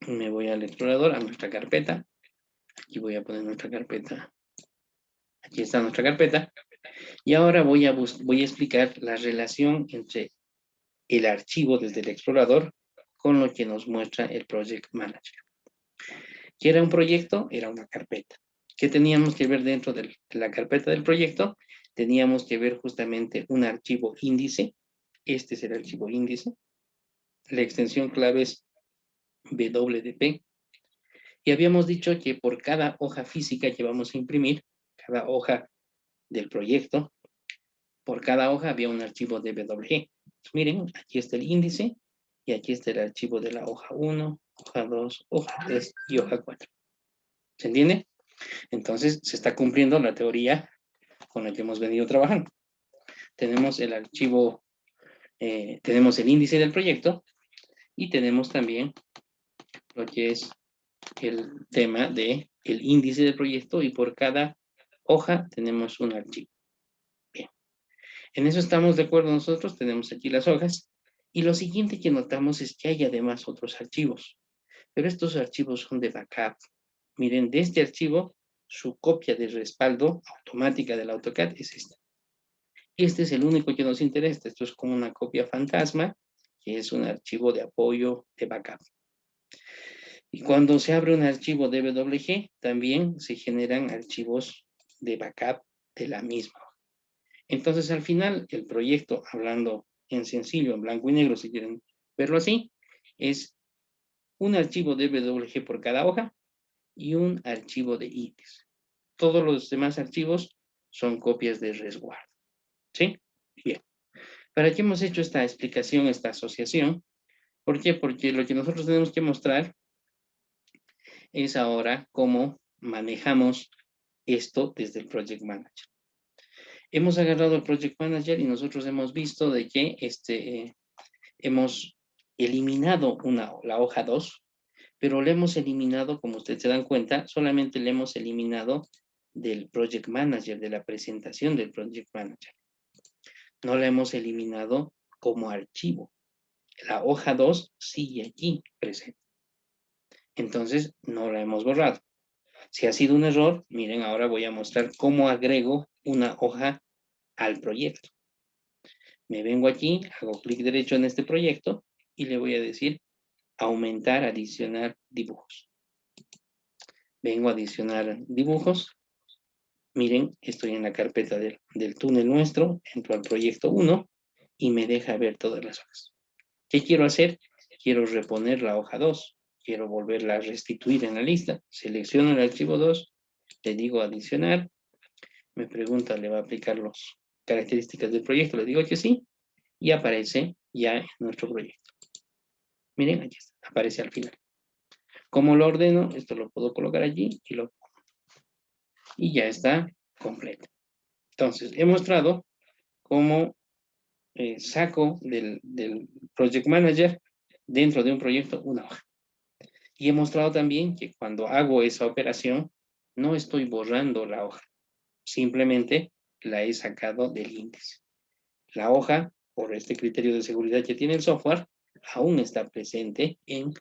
Me voy al explorador, a nuestra carpeta. Aquí voy a poner nuestra carpeta. Aquí está nuestra carpeta. Y ahora voy a explicar la relación entre el archivo desde el explorador con lo que nos muestra el Project Manager. ¿Qué era un proyecto? Era una carpeta. ¿Qué teníamos que ver dentro de la carpeta del proyecto? Teníamos que ver justamente un archivo índice. Este es el archivo índice. La extensión clave es WDP. Y habíamos dicho que por cada hoja física que vamos a imprimir, cada hoja del proyecto, por cada hoja había un archivo DWG. Miren, aquí está el índice y aquí está el archivo de la hoja 1, hoja 2, hoja 3 y hoja 4. ¿Se entiende? Entonces se está cumpliendo la teoría con la que hemos venido trabajando. Tenemos el archivo, tenemos el índice del proyecto y tenemos también lo que es el tema de el índice del proyecto y por cada hoja tenemos un archivo. Bien, en eso estamos de acuerdo nosotros, tenemos aquí las hojas y lo siguiente que notamos es que hay además otros archivos, pero estos archivos son de backup. Miren, de este archivo, su copia de respaldo automática del AutoCAD es esta. Este es el único que nos interesa. Esto es como una copia fantasma, que es un archivo de apoyo de backup. Y cuando se abre un archivo DWG, también se generan archivos de backup de la misma. Entonces, al final, el proyecto, hablando en sencillo, en blanco y negro, si quieren verlo así, es un archivo DWG por cada hoja y un archivo de índice. Todos los demás archivos son copias de resguardo. ¿Sí? Bien. ¿Para qué hemos hecho esta explicación, esta asociación? ¿Por qué? Porque lo que nosotros tenemos que mostrar es ahora cómo manejamos esto desde el Project Manager. Hemos agarrado el Project Manager y nosotros hemos visto de que hemos eliminado la hoja 2, pero le hemos eliminado, como ustedes se dan cuenta, solamente le hemos eliminado del Project Manager, de la presentación del Project Manager. No la hemos eliminado como archivo. La hoja 2 sigue aquí presente. Entonces, no la hemos borrado. Si ha sido un error, miren, ahora voy a mostrar cómo agrego una hoja al proyecto. Me vengo aquí, hago clic derecho en este proyecto y le voy a decir aumentar, adicionar dibujos. Vengo a adicionar dibujos. Miren, estoy en la carpeta del túnel nuestro, entro al proyecto 1 y me deja ver todas las hojas. ¿Qué quiero hacer? Quiero reponer la hoja 2. Quiero volverla a restituir en la lista. Selecciono el archivo 2, le digo adicionar. Me pregunta, ¿le va a aplicar las características del proyecto? Le digo que sí y aparece ya en nuestro proyecto. Miren, aquí está, aparece al final. ¿Cómo lo ordeno? Esto lo puedo colocar allí y ya está completo. Entonces, he mostrado cómo saco del Project Manager dentro de un proyecto una hoja. Y he mostrado también que cuando hago esa operación, no estoy borrando la hoja. Simplemente la he sacado del índice. La hoja, por este criterio de seguridad que tiene el software, aún está presente en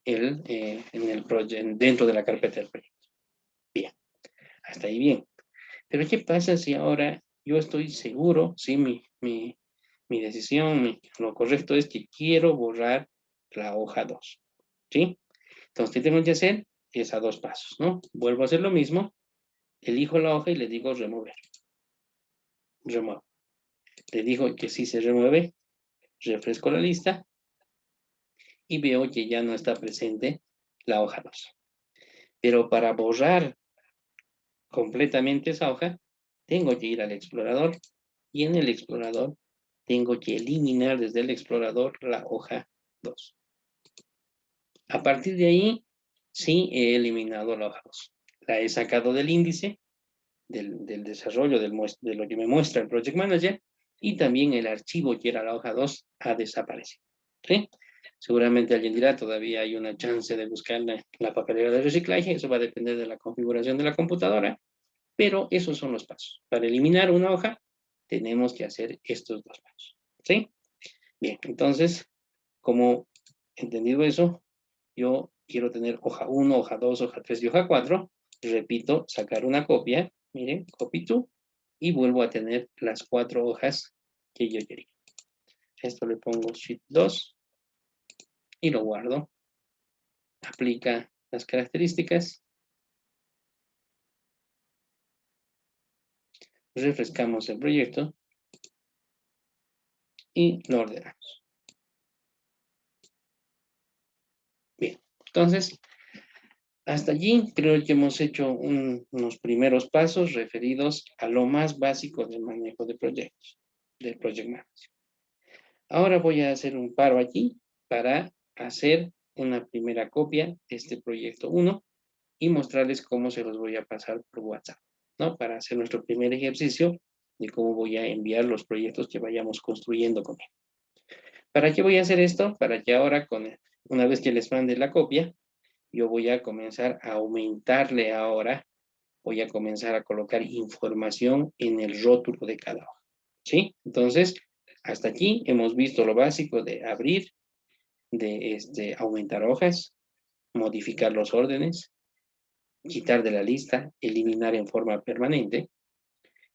el proyecto, dentro de la carpeta del proyecto. Bien, hasta ahí bien. Pero ¿qué pasa si ahora yo estoy seguro, sí, mi decisión, lo correcto es que quiero borrar la hoja 2, ¿sí? Entonces, ¿qué tengo que hacer? Es a 2 pasos, ¿no? Vuelvo a hacer lo mismo, elijo la hoja y le digo remover. Remuevo. Le digo que sí se remueve, refresco la lista y veo que ya no está presente la hoja 2. Pero para borrar completamente esa hoja, tengo que ir al explorador y en el explorador tengo que eliminar desde el explorador la hoja 2. A partir de ahí, sí he eliminado la hoja 2. La he sacado del índice del desarrollo de lo que me muestra el Project Manager y también el archivo que era la hoja 2 ha desaparecido. ¿Sí? Seguramente alguien dirá, todavía hay una chance de buscar la papelera de reciclaje, eso va a depender de la configuración de la computadora, pero esos son los pasos. Para eliminar una hoja, tenemos que hacer estos 2 pasos. ¿Sí? Bien, entonces, como entendido eso, yo quiero tener hoja 1, hoja 2, hoja 3 y hoja 4. Repito, sacar una copia, miren, copy to, y vuelvo a tener las 4 hojas que yo quería. Esto le pongo sheet 2 y lo guardo. Aplica las características. Refrescamos el proyecto y lo ordenamos. Bien, entonces, hasta allí creo que hemos hecho unos primeros pasos referidos a lo más básico del manejo de proyectos, del Project Manager. Ahora voy a hacer un paro aquí para hacer una primera copia de este proyecto 1 y mostrarles cómo se los voy a pasar por WhatsApp, ¿no? Para hacer nuestro primer ejercicio de cómo voy a enviar los proyectos que vayamos construyendo con él. ¿Para qué voy a hacer esto? Para que ahora, una vez que les mande la copia, yo voy a comenzar a aumentarle ahora, voy a comenzar a colocar información en el rótulo de cada hoja, ¿sí? Entonces, hasta aquí hemos visto lo básico de abrir, de aumentar hojas, modificar los órdenes, quitar de la lista, eliminar en forma permanente.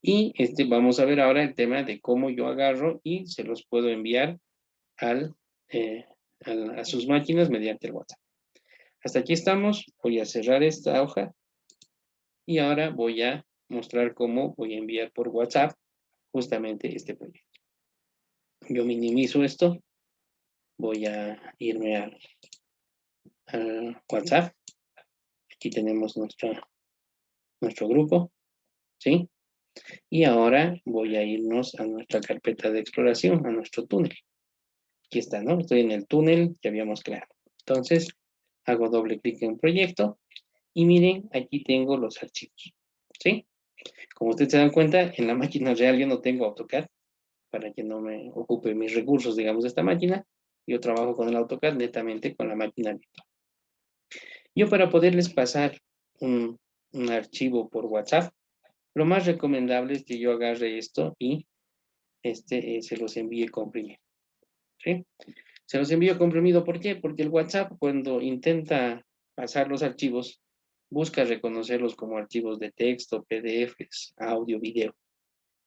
Y vamos a ver ahora el tema de cómo yo agarro y se los puedo enviar eh, a sus máquinas mediante el WhatsApp. Hasta aquí estamos. Voy a cerrar esta hoja y ahora voy a mostrar cómo voy a enviar por WhatsApp justamente este proyecto. Yo minimizo esto. Voy a irme al WhatsApp. Aquí tenemos nuestro grupo, ¿sí? Y ahora voy a irnos a nuestra carpeta de exploración, a nuestro túnel. Aquí está, ¿no? Estoy en el túnel que habíamos creado. Entonces, hago doble clic en proyecto y miren, aquí tengo los archivos, ¿sí? Como ustedes se dan cuenta, en la máquina real yo no tengo AutoCAD para que no me ocupe mis recursos, digamos, de esta máquina. Yo trabajo con el AutoCAD netamente con la máquina virtual. Yo para poderles pasar un archivo por WhatsApp, lo más recomendable es que yo agarre esto y se los envíe comprimido, ¿sí? Se los envío comprimido, ¿por qué? Porque el WhatsApp cuando intenta pasar los archivos, busca reconocerlos como archivos de texto, PDFs, audio, video.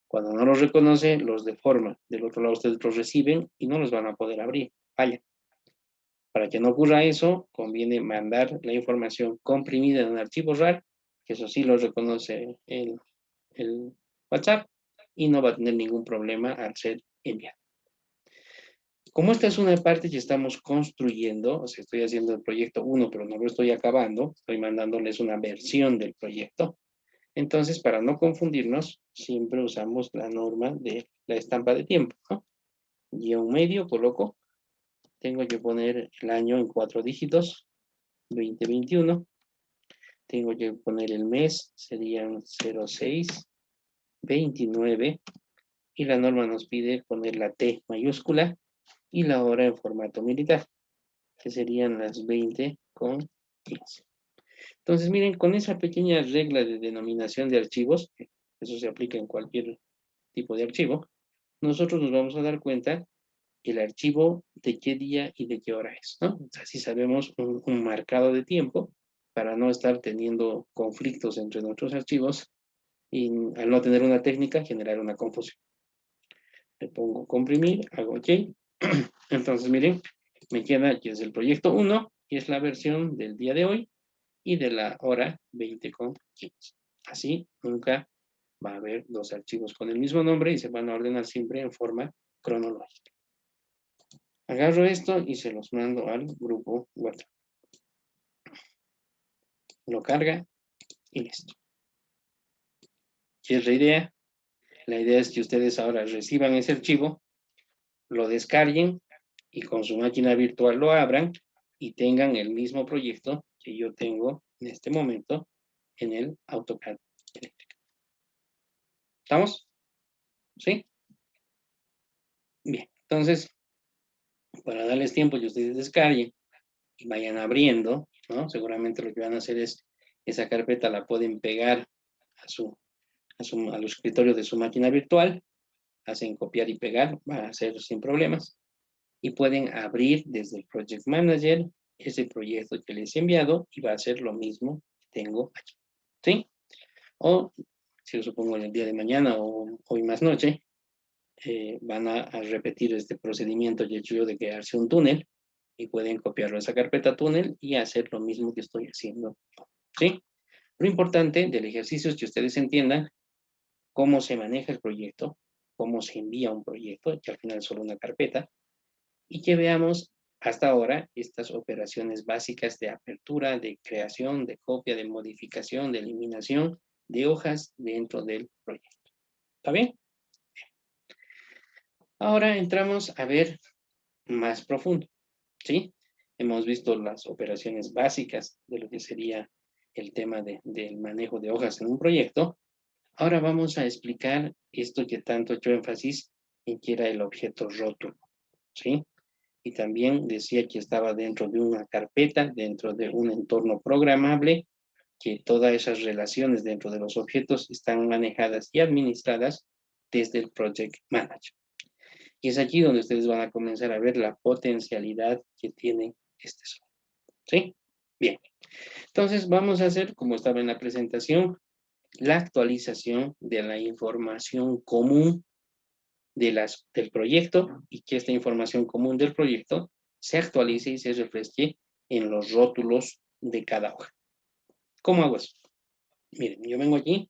Cuando no los reconoce, los deforma. Del otro lado ustedes los reciben y no los van a poder abrir. Falla. Para que no ocurra eso, conviene mandar la información comprimida en un archivo RAR, que eso sí lo reconoce el WhatsApp y no va a tener ningún problema al ser enviado. Como esta es una parte que estamos construyendo, o sea, estoy haciendo el proyecto 1, pero no lo estoy acabando, estoy mandándoles una versión del proyecto. Entonces, para no confundirnos, siempre usamos la norma de la estampa de tiempo, ¿no? Guión medio, coloco, tengo que poner el año en 4 dígitos, 2021. Tengo que poner el mes, serían 06-29. Y la norma nos pide poner la T mayúscula y la hora en formato militar, que serían las 20:15. Entonces, miren, con esa pequeña regla de denominación de archivos, eso se aplica en cualquier tipo de archivo, nosotros nos vamos a dar cuenta el archivo de qué día y de qué hora es, ¿no? Así sabemos un marcado de tiempo para no estar teniendo conflictos entre nuestros archivos y al no tener una técnica generar una confusión. Le pongo comprimir, hago OK. Entonces, miren, me queda que es el proyecto 1, que es la versión del día de hoy y de la hora 20:15. Así, nunca va a haber dos archivos con el mismo nombre y se van a ordenar siempre en forma cronológica. Agarro esto y se los mando al grupo WhatsApp. Lo carga y listo. ¿Qué es la idea? La idea es que ustedes ahora reciban ese archivo, lo descarguen y con su máquina virtual lo abran y tengan el mismo proyecto que yo tengo en este momento en el AutoCAD eléctrico. ¿Estamos? ¿Sí? Bien, entonces, para darles tiempo que ustedes descarguen y vayan abriendo, ¿no? Seguramente lo que van a hacer es, esa carpeta la pueden pegar al escritorio de su máquina virtual, hacen copiar y pegar, va a ser sin problemas, y pueden abrir desde el Project Manager ese proyecto que les he enviado y va a ser lo mismo que tengo aquí, ¿sí? O, si lo supongo en el día de mañana o hoy más noche, van a repetir este procedimiento que he hecho yo de crearse un túnel y pueden copiarlo a esa carpeta túnel y hacer lo mismo que estoy haciendo yo, ¿sí? Lo importante del ejercicio es que ustedes entiendan cómo se maneja el proyecto, cómo se envía un proyecto, que al final es solo una carpeta, y que veamos hasta ahora estas operaciones básicas de apertura, de creación, de copia, de modificación, de eliminación de hojas dentro del proyecto. ¿Está bien? Ahora entramos a ver más profundo, ¿sí? Hemos visto las operaciones básicas de lo que sería el tema del manejo de hojas en un proyecto. Ahora vamos a explicar esto que tanto he hecho énfasis en que era el objeto rótulo, ¿sí? Y también decía que estaba dentro de una carpeta, dentro de un entorno programable, que todas esas relaciones dentro de los objetos están manejadas y administradas desde el Project Manager. Y es aquí donde ustedes van a comenzar a ver la potencialidad que tiene este software, ¿sí? Bien, entonces vamos a hacer, como estaba en la presentación, la actualización de la información común del proyecto y que esta información común del proyecto se actualice y se refresque en los rótulos de cada hoja. ¿Cómo hago eso? Miren, yo vengo aquí,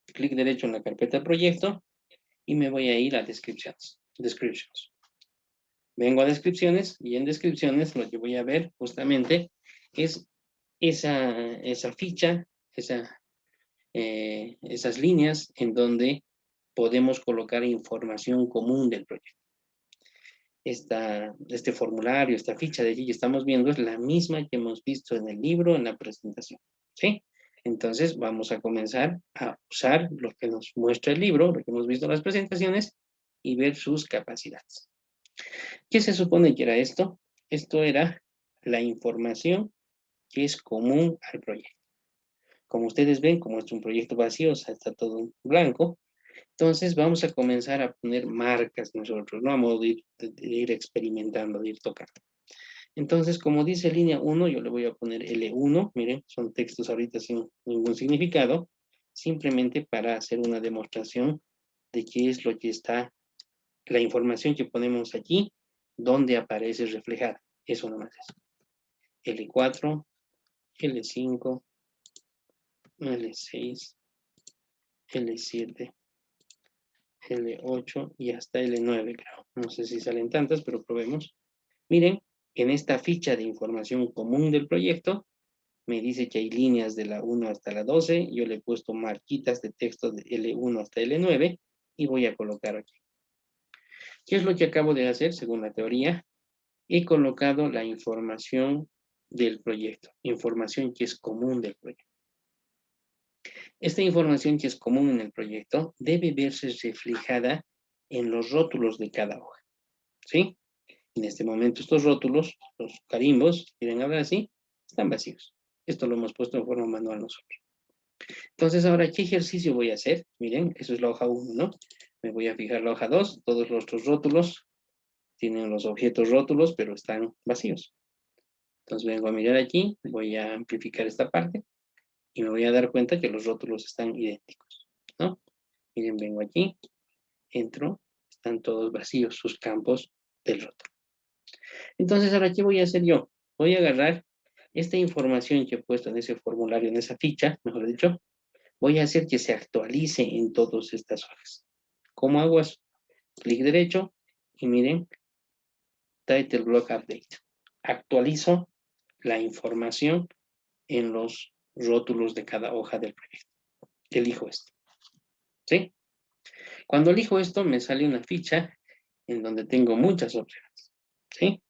clic derecho en la carpeta proyecto y me voy a ir a descripciones. Vengo a descripciones y en descripciones lo que voy a ver justamente es esa ficha, esas líneas en donde podemos colocar información común del proyecto. Este formulario, esta ficha de allí que estamos viendo es la misma que hemos visto en el libro, en la presentación, ¿sí? Entonces vamos a comenzar a usar lo que nos muestra el libro, lo que hemos visto en las presentaciones y ver sus capacidades. ¿Qué se supone que era esto? Esto era la información que es común al proyecto. Como ustedes ven, como es un proyecto vacío, o sea, está todo en blanco, entonces vamos a comenzar a poner marcas nosotros, ¿no? A modo de ir experimentando, de ir tocando. Entonces, como dice línea 1, yo le voy a poner L1, miren, son textos ahorita sin ningún significado, simplemente para hacer una demostración de qué es lo que está, la información que ponemos aquí, donde aparece reflejada. Eso nomás es. L4, L5, L6, L7, L8 y hasta L9, creo. No sé si salen tantas, pero probemos. Miren, en esta ficha de información común del proyecto, me dice que hay líneas de la 1 hasta la 12. Yo le he puesto marquitas de texto de L1 hasta L9 y voy a colocar aquí. ¿Qué es lo que acabo de hacer según la teoría? He colocado la información del proyecto, información que es común del proyecto. Esta información que es común en el proyecto debe verse reflejada en los rótulos de cada hoja, ¿sí? En este momento estos rótulos, los carimbos, quieren hablar así, están vacíos. Esto lo hemos puesto en forma manual nosotros. Entonces, ahora, ¿qué ejercicio voy a hacer? Miren, eso es la hoja 1, ¿no? Me voy a fijar la hoja 2, todos los otros rótulos tienen los objetos rótulos, pero están vacíos. Entonces vengo a mirar aquí, voy a amplificar esta parte y me voy a dar cuenta que los rótulos están idénticos, ¿no? Miren, vengo aquí, entro, están todos vacíos sus campos del rótulo. Entonces, ahora, ¿qué voy a hacer yo? Voy a agarrar esta información que he puesto en ese formulario, en esa ficha, mejor dicho, voy a hacer que se actualice en todas estas hojas. ¿Cómo hago eso? Clic derecho y miren, Title Block Update. Actualizo la información en los rótulos de cada hoja del proyecto. Elijo esto. ¿Sí? Cuando elijo esto, me sale una ficha en donde tengo muchas opciones. ¿Sí?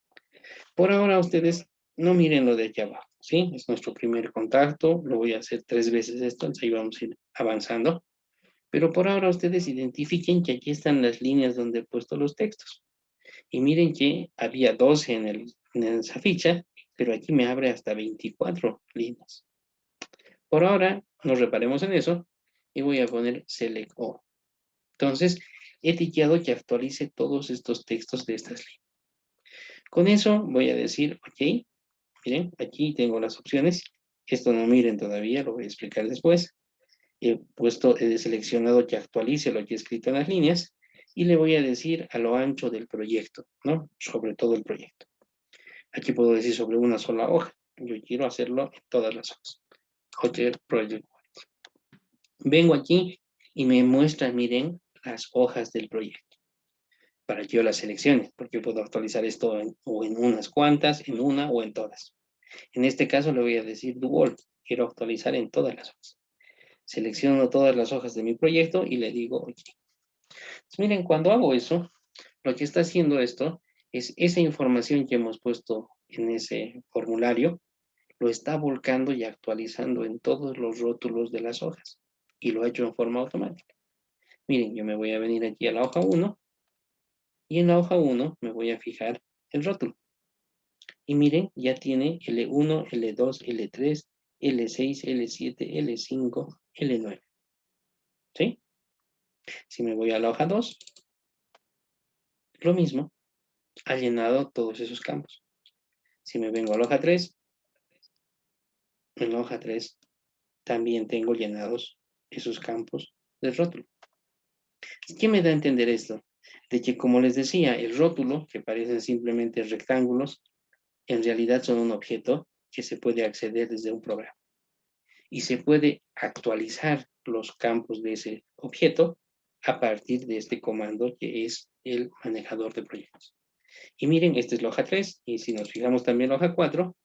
Por ahora, ustedes no miren lo de aquí abajo. ¿Sí? Es nuestro primer contacto. Lo voy a hacer 3 veces esto, entonces ahí vamos a ir avanzando. Pero por ahora, ustedes identifiquen que aquí están las líneas donde he puesto los textos. Y miren que había 12 en esa ficha, pero aquí me abre hasta 24 líneas. Por ahora, no reparemos en eso y voy a poner Select All. Entonces, he etiquetado que actualice todos estos textos de estas líneas. Con eso voy a decir, ok, miren, aquí tengo las opciones. Esto no miren todavía, lo voy a explicar después. He seleccionado que actualice lo que he escrito en las líneas y le voy a decir a lo ancho del proyecto, ¿no? Sobre todo el proyecto. Aquí puedo decir sobre una sola hoja. Yo quiero hacerlo en todas las hojas. Hotel Project. Vengo aquí y me muestra, miren, las hojas del proyecto. Para que yo las seleccione, porque puedo actualizar esto o en unas cuantas, en una o en todas. En este caso le voy a decir Do All. Quiero actualizar en todas las hojas. Selecciono todas las hojas de mi proyecto y le digo OK. Entonces, miren, cuando hago eso, lo que está haciendo esto es esa información que hemos puesto en ese formulario, lo está volcando y actualizando en todos los rótulos de las hojas. Y lo ha hecho en forma automática. Miren, yo me voy a venir aquí a la hoja 1 y en la hoja 1 me voy a fijar el rótulo. Y miren, ya tiene L1, L2, L3, L6, L7, L5, L9. ¿Sí? Si me voy a la hoja 2, lo mismo, ha llenado todos esos campos. Si me vengo a la hoja 3, en la hoja 3 también tengo llenados esos campos del rótulo. ¿Qué me da a entender esto? De que, como les decía, el rótulo, que parecen simplemente rectángulos, en realidad son un objeto que se puede acceder desde un programa. Y se puede actualizar los campos de ese objeto a partir de este comando que es el manejador de proyectos. Y miren, esta es la hoja 3, y si nos fijamos también en la hoja 4,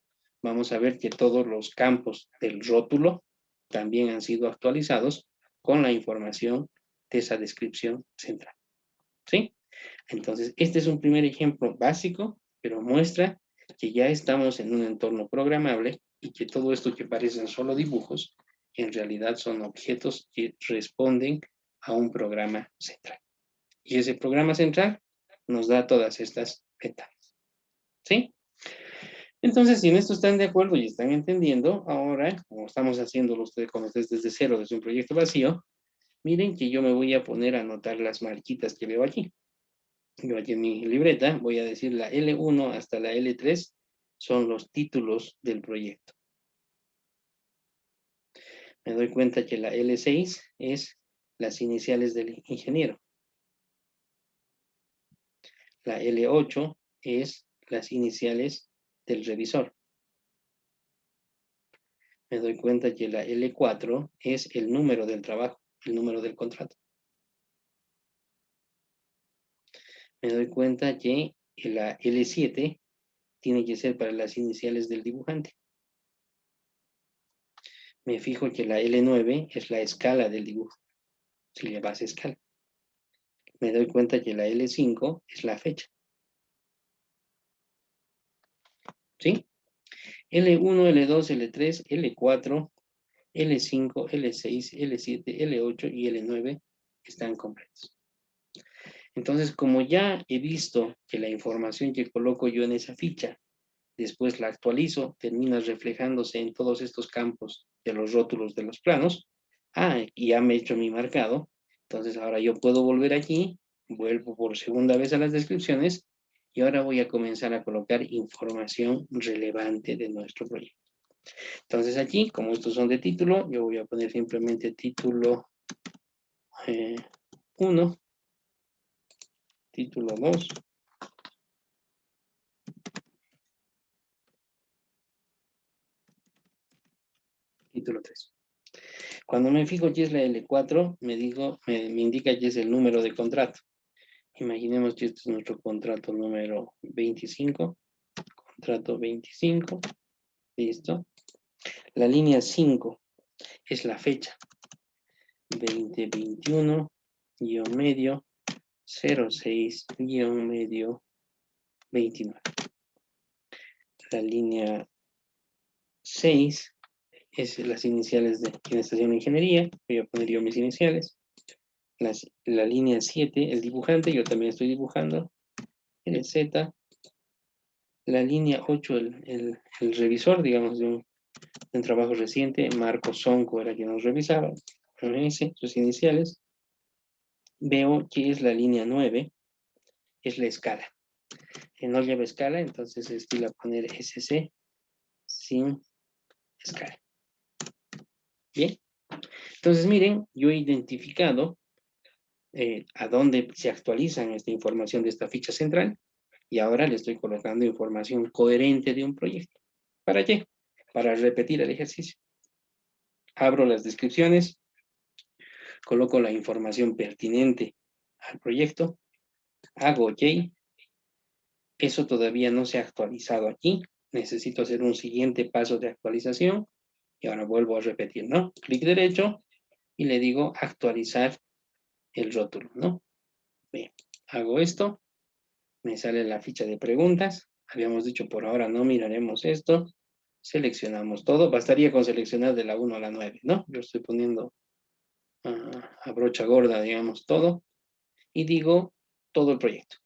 vamos a ver que todos los campos del rótulo también han sido actualizados con la información de esa descripción central. ¿Sí? Entonces, este es un primer ejemplo básico, pero muestra que ya estamos en un entorno programable y que todo esto que parecen solo dibujos, en realidad son objetos que responden a un programa central. Y ese programa central nos da todas estas ventanas. ¿Sí? Entonces, si en esto están de acuerdo y están entendiendo, ahora, como estamos haciéndolo ustedes con ustedes desde cero, desde un proyecto vacío, miren que yo me voy a poner a anotar las marquitas que veo aquí. Yo aquí en mi libreta voy a decir la L1 hasta la L3 son los títulos del proyecto. Me doy cuenta que la L6 es las iniciales del ingeniero. La L8 es las iniciales del revisor. Me doy cuenta que la L4 es el número del trabajo, el número del contrato. Me doy cuenta que la L7 tiene que ser para las iniciales del dibujante. Me fijo que la L9 es la escala del dibujo, si le vas a escala. Me doy cuenta que la L5 es la fecha. ¿Sí? L1, L2, L3, L4, L5, L6, L7, L8 y L9 están completos. Entonces, como ya he visto que la información que coloco yo en esa ficha, después la actualizo, termina reflejándose en todos estos campos de los rótulos de los planos, Y ya me he hecho mi marcado. Entonces ahora yo puedo volver aquí, vuelvo por segunda vez a las descripciones y ahora voy a comenzar a colocar información relevante de nuestro proyecto. Entonces aquí, como estos son de título, yo voy a poner simplemente título 1, título 2, título 3. Cuando me fijo que es la L4, me indica que es el número de contrato. Imaginemos que este es nuestro contrato número 25. Contrato 25. Listo. La línea 5 es la fecha. 2021 medio 06 medio 29. La línea 6 es las iniciales de estación de ingeniería. Voy a poner yo mis iniciales. La línea 7, el dibujante, yo también estoy dibujando. El Z. La línea 8, el revisor, digamos, de un trabajo reciente. Marcos Sonco era quien nos revisaba. Sus iniciales. Veo que es la línea 9, es la escala. No lleva escala, entonces estilo a poner SC sin escala. Bien. Entonces, miren, yo he identificado a dónde se actualizan esta información de esta ficha central y ahora le estoy colocando información coherente de un proyecto. ¿Para qué? Para repetir el ejercicio. Abro las descripciones, coloco la información pertinente al proyecto, hago OK. Eso todavía no se ha actualizado aquí. Necesito hacer un siguiente paso de actualización y ahora vuelvo a repetir, ¿no? Clic derecho y le digo actualizar el rótulo, ¿no? Bien, hago esto, me sale la ficha de preguntas. Habíamos dicho por ahora no miraremos esto. Seleccionamos todo. Bastaría con seleccionar de la 1 a la 9, ¿no? Yo estoy poniendo a brocha gorda, digamos, todo. Y digo todo el proyecto.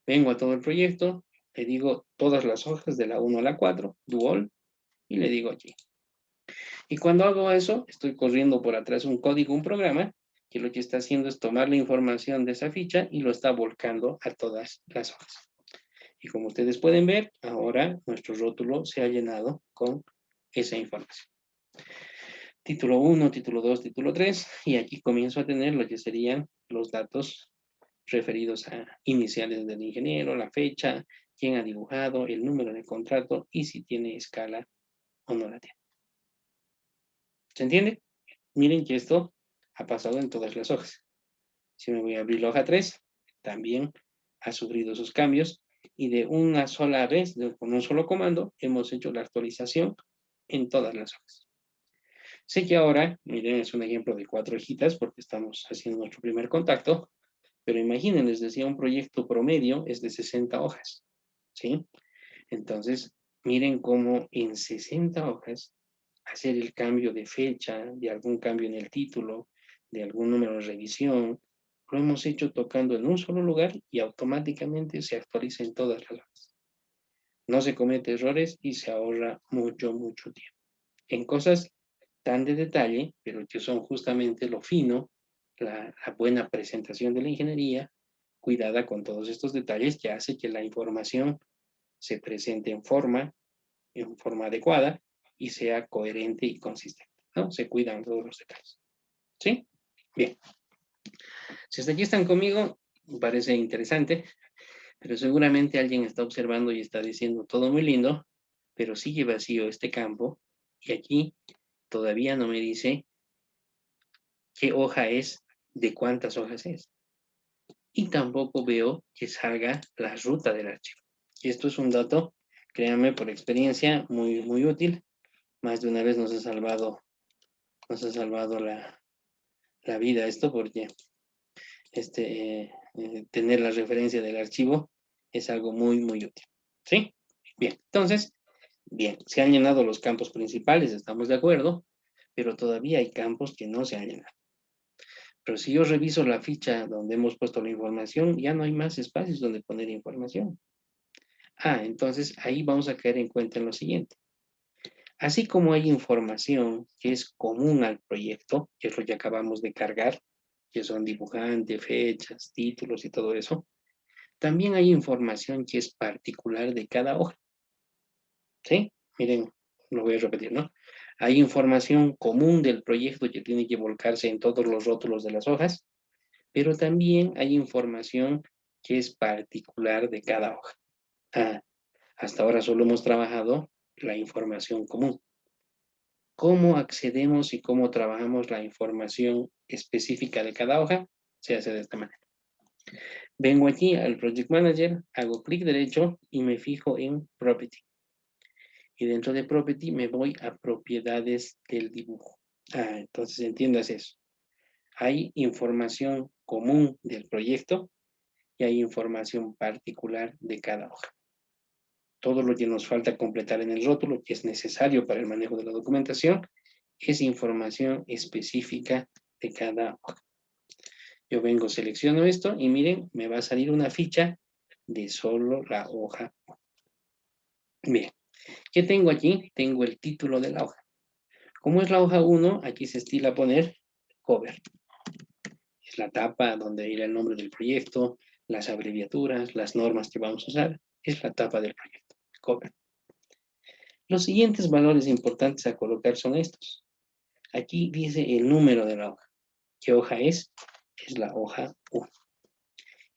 Vengo a todo el proyecto, le digo todas las hojas de la 1 a la 4, do all, y le digo aquí. Y cuando hago eso, estoy corriendo por atrás un código, un programa, que lo que está haciendo es tomar la información de esa ficha y lo está volcando a todas las hojas. Y como ustedes pueden ver, ahora nuestro rótulo se ha llenado con esa información. Título 1, título 2, título 3, y aquí comienzo a tener lo que serían los datos referidos a iniciales del ingeniero, la fecha, quién ha dibujado, el número de contrato y si tiene escala o no la tiene. ¿Se entiende? Miren que esto ha pasado en todas las hojas. Si me voy a abrir la hoja 3, también ha sufrido sus cambios y de una sola vez, con un solo comando, hemos hecho la actualización en todas las hojas. Sé que ahora, miren, es un ejemplo de 4 hojitas porque estamos haciendo nuestro primer contacto, pero imaginen, les decía, un proyecto promedio es de 60 hojas, ¿sí? Entonces, miren cómo en 60 hojas hacer el cambio de fecha, de algún cambio en el título, de algún número de revisión, lo hemos hecho tocando en un solo lugar y automáticamente se actualiza en todas las hojas. No se comete errores y se ahorra mucho, mucho tiempo. En cosas tan de detalle, pero que son justamente lo fino, la buena presentación de la ingeniería, cuidada con todos estos detalles que hace que la información se presente en forma adecuada y sea coherente y consistente, ¿no? Se cuidan todos los detalles. ¿Sí? Bien. Si hasta aquí están conmigo, me parece interesante, pero seguramente alguien está observando y está diciendo todo muy lindo, pero sigue vacío este campo y aquí todavía no me dice qué hoja es, de cuántas hojas es. Y tampoco veo que salga la ruta del archivo. Y esto es un dato, créanme por experiencia, muy, muy útil. Más de una vez nos ha salvado la vida esto porque tener la referencia del archivo es algo muy, muy útil. ¿Sí? Bien, entonces, bien, se han llenado los campos principales, estamos de acuerdo, pero todavía hay campos que no se han llenado. Pero si yo reviso la ficha donde hemos puesto la información, ya no hay más espacios donde poner información. Entonces ahí vamos a caer en cuenta en lo siguiente. Así como hay información que es común al proyecto, que es lo que acabamos de cargar, que son dibujante, fechas, títulos y todo eso, también hay información que es particular de cada hoja, ¿sí? Miren, lo voy a repetir, ¿no? Hay información común del proyecto que tiene que volcarse en todos los rótulos de las hojas, pero también hay información que es particular de cada hoja. Ah, hasta ahora solo hemos trabajado la información común. ¿Cómo accedemos y cómo trabajamos la información específica de cada hoja? Se hace de esta manera. Vengo aquí al Project Manager, hago clic derecho y me fijo en Property. Y dentro de Property me voy a Propiedades del dibujo. Entonces entiendas eso. Hay información común del proyecto y hay información particular de cada hoja. Todo lo que nos falta completar en el rótulo, que es necesario para el manejo de la documentación, es información específica de cada hoja. Yo vengo, selecciono esto y miren, me va a salir una ficha de solo la hoja. Bien, ¿qué tengo aquí? Tengo el título de la hoja. Como es la hoja 1, aquí se estila poner cover. Es la tapa donde irá el nombre del proyecto, las abreviaturas, las normas que vamos a usar. Es la tapa del proyecto, cover. Los siguientes valores importantes a colocar son estos. Aquí dice el número de la hoja. ¿Qué hoja es? Es la hoja 1.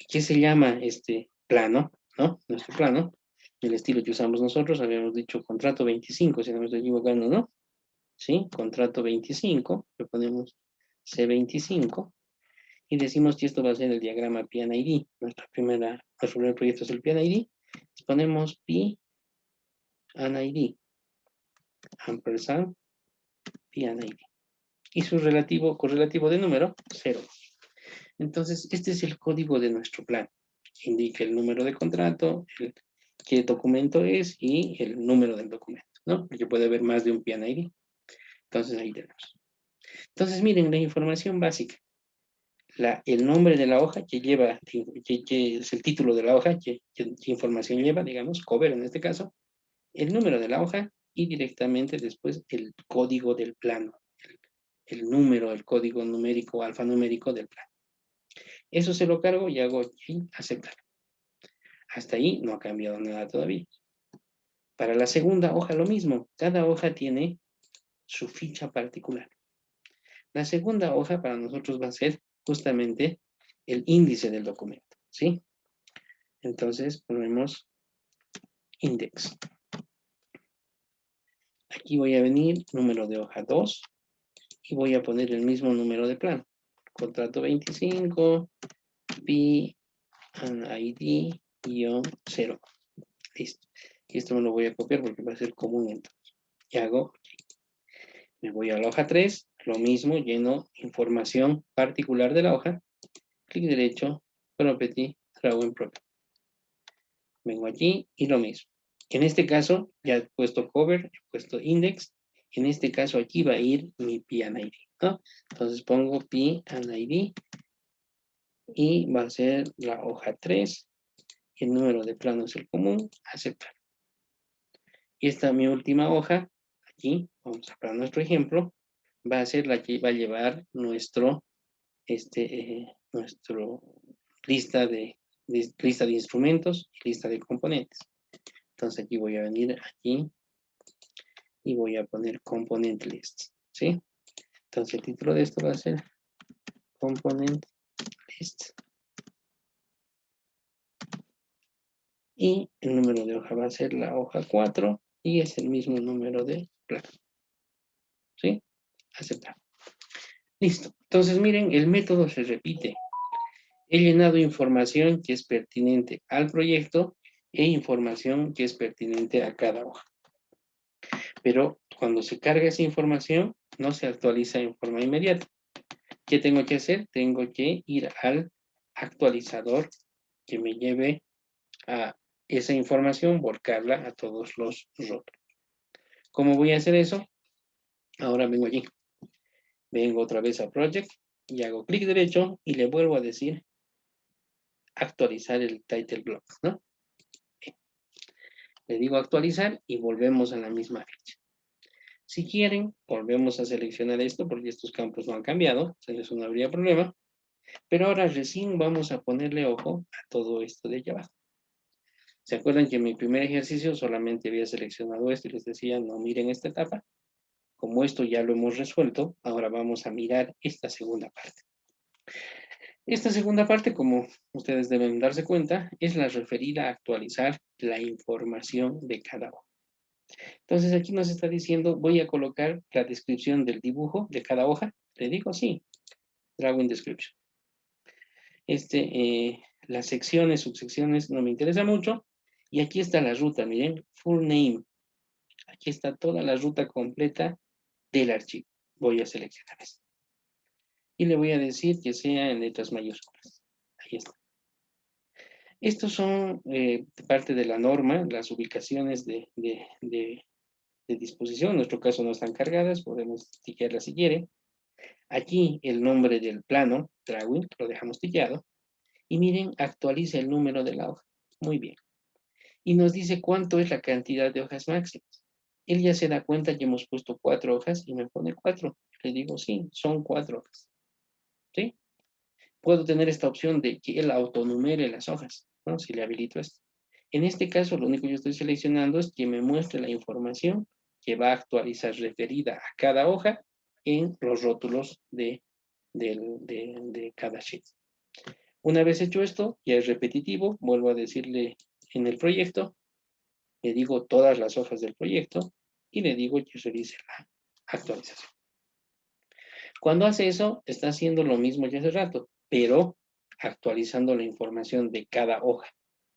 ¿Qué se llama este plano? ¿No? Nuestro plano. El estilo que usamos nosotros, habíamos dicho contrato 25, si no me estoy equivocando, ¿no? ¿Sí? Contrato 25, le ponemos C25 y decimos que esto va a ser el diagrama PNID. Nuestro primer proyecto es el PNID. Ponemos PNID, ampersand PNID. Y su correlativo de número, 0. Entonces, este es el código de nuestro plan. Indica el número de contrato, qué documento es y el número del documento, ¿no? Porque puede haber más de un PNID. Entonces, ahí tenemos. Entonces, miren, la información básica. El nombre de la hoja que lleva, que es el título de la hoja, qué información lleva, digamos, cover en este caso, el número de la hoja y directamente después el código del plano, el número, el código numérico, alfanumérico del plano. Eso se lo cargo y hago aquí aceptar. Hasta ahí no ha cambiado nada todavía. Para la segunda hoja lo mismo, cada hoja tiene su ficha particular. La segunda hoja para nosotros va a ser justamente el índice del documento, ¿sí? Entonces ponemos index. Aquí voy a venir número de hoja 2 y voy a poner el mismo número de plano. Contrato 25, P and ID-0. Listo. Y esto me lo voy a copiar porque va a ser común entonces. Y hago, me voy a la hoja 3, lo mismo, lleno información particular de la hoja, clic derecho, property, trago en property. Vengo aquí y lo mismo. En este caso, ya he puesto cover, he puesto index. En este caso, aquí va a ir mi PNID, ¿no? Entonces pongo PNID y va a ser la hoja 3. El número de plano es el común, aceptar. Y esta mi última hoja, aquí, vamos a para nuestro ejemplo, va a ser la que va a llevar nuestro lista de instrumentos y lista de componentes. Entonces aquí voy a venir aquí y voy a poner component list, ¿sí? Entonces el título de esto va a ser component list. Y el número de hoja va a ser la hoja 4 y es el mismo número de plano. ¿Sí? Aceptar. Listo. Entonces miren, el método se repite. He llenado información que es pertinente al proyecto e información que es pertinente a cada hoja. Pero cuando se carga esa información, no se actualiza en forma inmediata. ¿Qué tengo que hacer? Tengo que ir al actualizador que me lleve a esa información, volcarla a todos los rótulos. ¿Cómo voy a hacer eso? Ahora vengo allí. Vengo otra vez a Project y hago clic derecho y le vuelvo a decir actualizar el title block, ¿no? Bien. Le digo actualizar y volvemos a la misma fecha. Si quieren, volvemos a seleccionar esto porque estos campos no han cambiado, entonces eso no habría problema. Pero ahora recién vamos a ponerle ojo a todo esto de allá abajo. ¿Se acuerdan que en mi primer ejercicio solamente había seleccionado esto y les decía, no miren esta etapa? Como esto ya lo hemos resuelto, ahora vamos a mirar esta segunda parte. Esta segunda parte, como ustedes deben darse cuenta, es la referida a actualizar la información de cada hoja. Entonces aquí nos está diciendo, voy a colocar la descripción del dibujo de cada hoja. Le digo sí, Drawing Description. Las secciones, subsecciones, no me interesa mucho. Y aquí está la ruta, miren, full name. Aquí está toda la ruta completa del archivo. Voy a seleccionar esto. Y le voy a decir que sea en letras mayúsculas. Ahí está. Estos son parte de la norma, las ubicaciones de disposición. En nuestro caso no están cargadas, podemos tiquearlas si quiere. Aquí el nombre del plano, drawing, lo dejamos tillado. Y miren, actualiza el número de la hoja. Muy bien. Y nos dice cuánto es la cantidad de hojas máximas. Él ya se da cuenta que hemos puesto 4 hojas y me pone 4. Le digo, sí, son 4 hojas. ¿Sí? Puedo tener esta opción de que él autonumere las hojas, ¿no? Si le habilito esto. En este caso, lo único que yo estoy seleccionando es que me muestre la información que va a actualizar referida a cada hoja en los rótulos de cada sheet. Una vez hecho esto, ya es repetitivo, vuelvo a decirle en el proyecto, le digo todas las hojas del proyecto y le digo que realice la actualización. Cuando hace eso, está haciendo lo mismo que hace rato, pero actualizando la información de cada hoja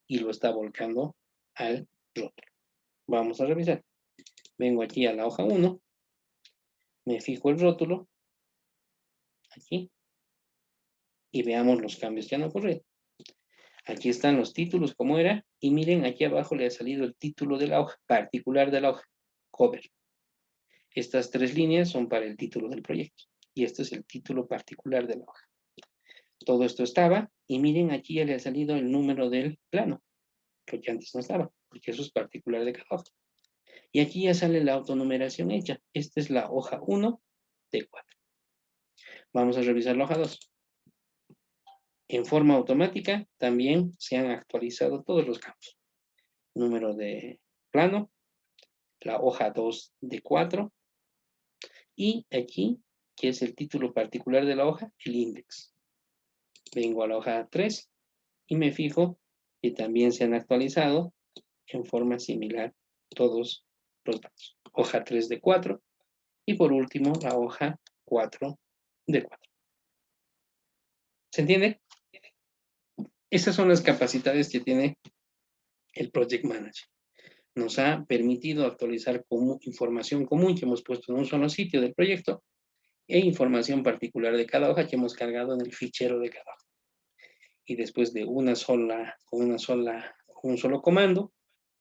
y lo está volcando al rótulo. Vamos a revisar. Vengo aquí a la hoja 1, me fijo el rótulo, aquí, y veamos los cambios que han ocurrido. Aquí están los títulos como era, y miren, aquí abajo le ha salido el título de la hoja, particular de la hoja, cover. Estas 3 líneas son para el título del proyecto, y este es el título particular de la hoja. Todo esto estaba, y miren, aquí ya le ha salido el número del plano, que antes no estaba, porque eso es particular de cada hoja. Y aquí ya sale la autonumeración hecha. Esta es la hoja 1 de 4. Vamos a revisar la hoja 2. En forma automática también se han actualizado todos los campos. Número de plano, la hoja 2 de 4, y aquí, que es el título particular de la hoja, el index. Vengo a la hoja 3 y me fijo que también se han actualizado en forma similar todos los datos. Hoja 3 de 4 y por último la hoja 4 de 4. ¿Se entiende? Esas son las capacidades que tiene el Project Manager. Nos ha permitido actualizar información común que hemos puesto en un solo sitio del proyecto e información particular de cada hoja que hemos cargado en el fichero de cada hoja. Y después de un solo comando,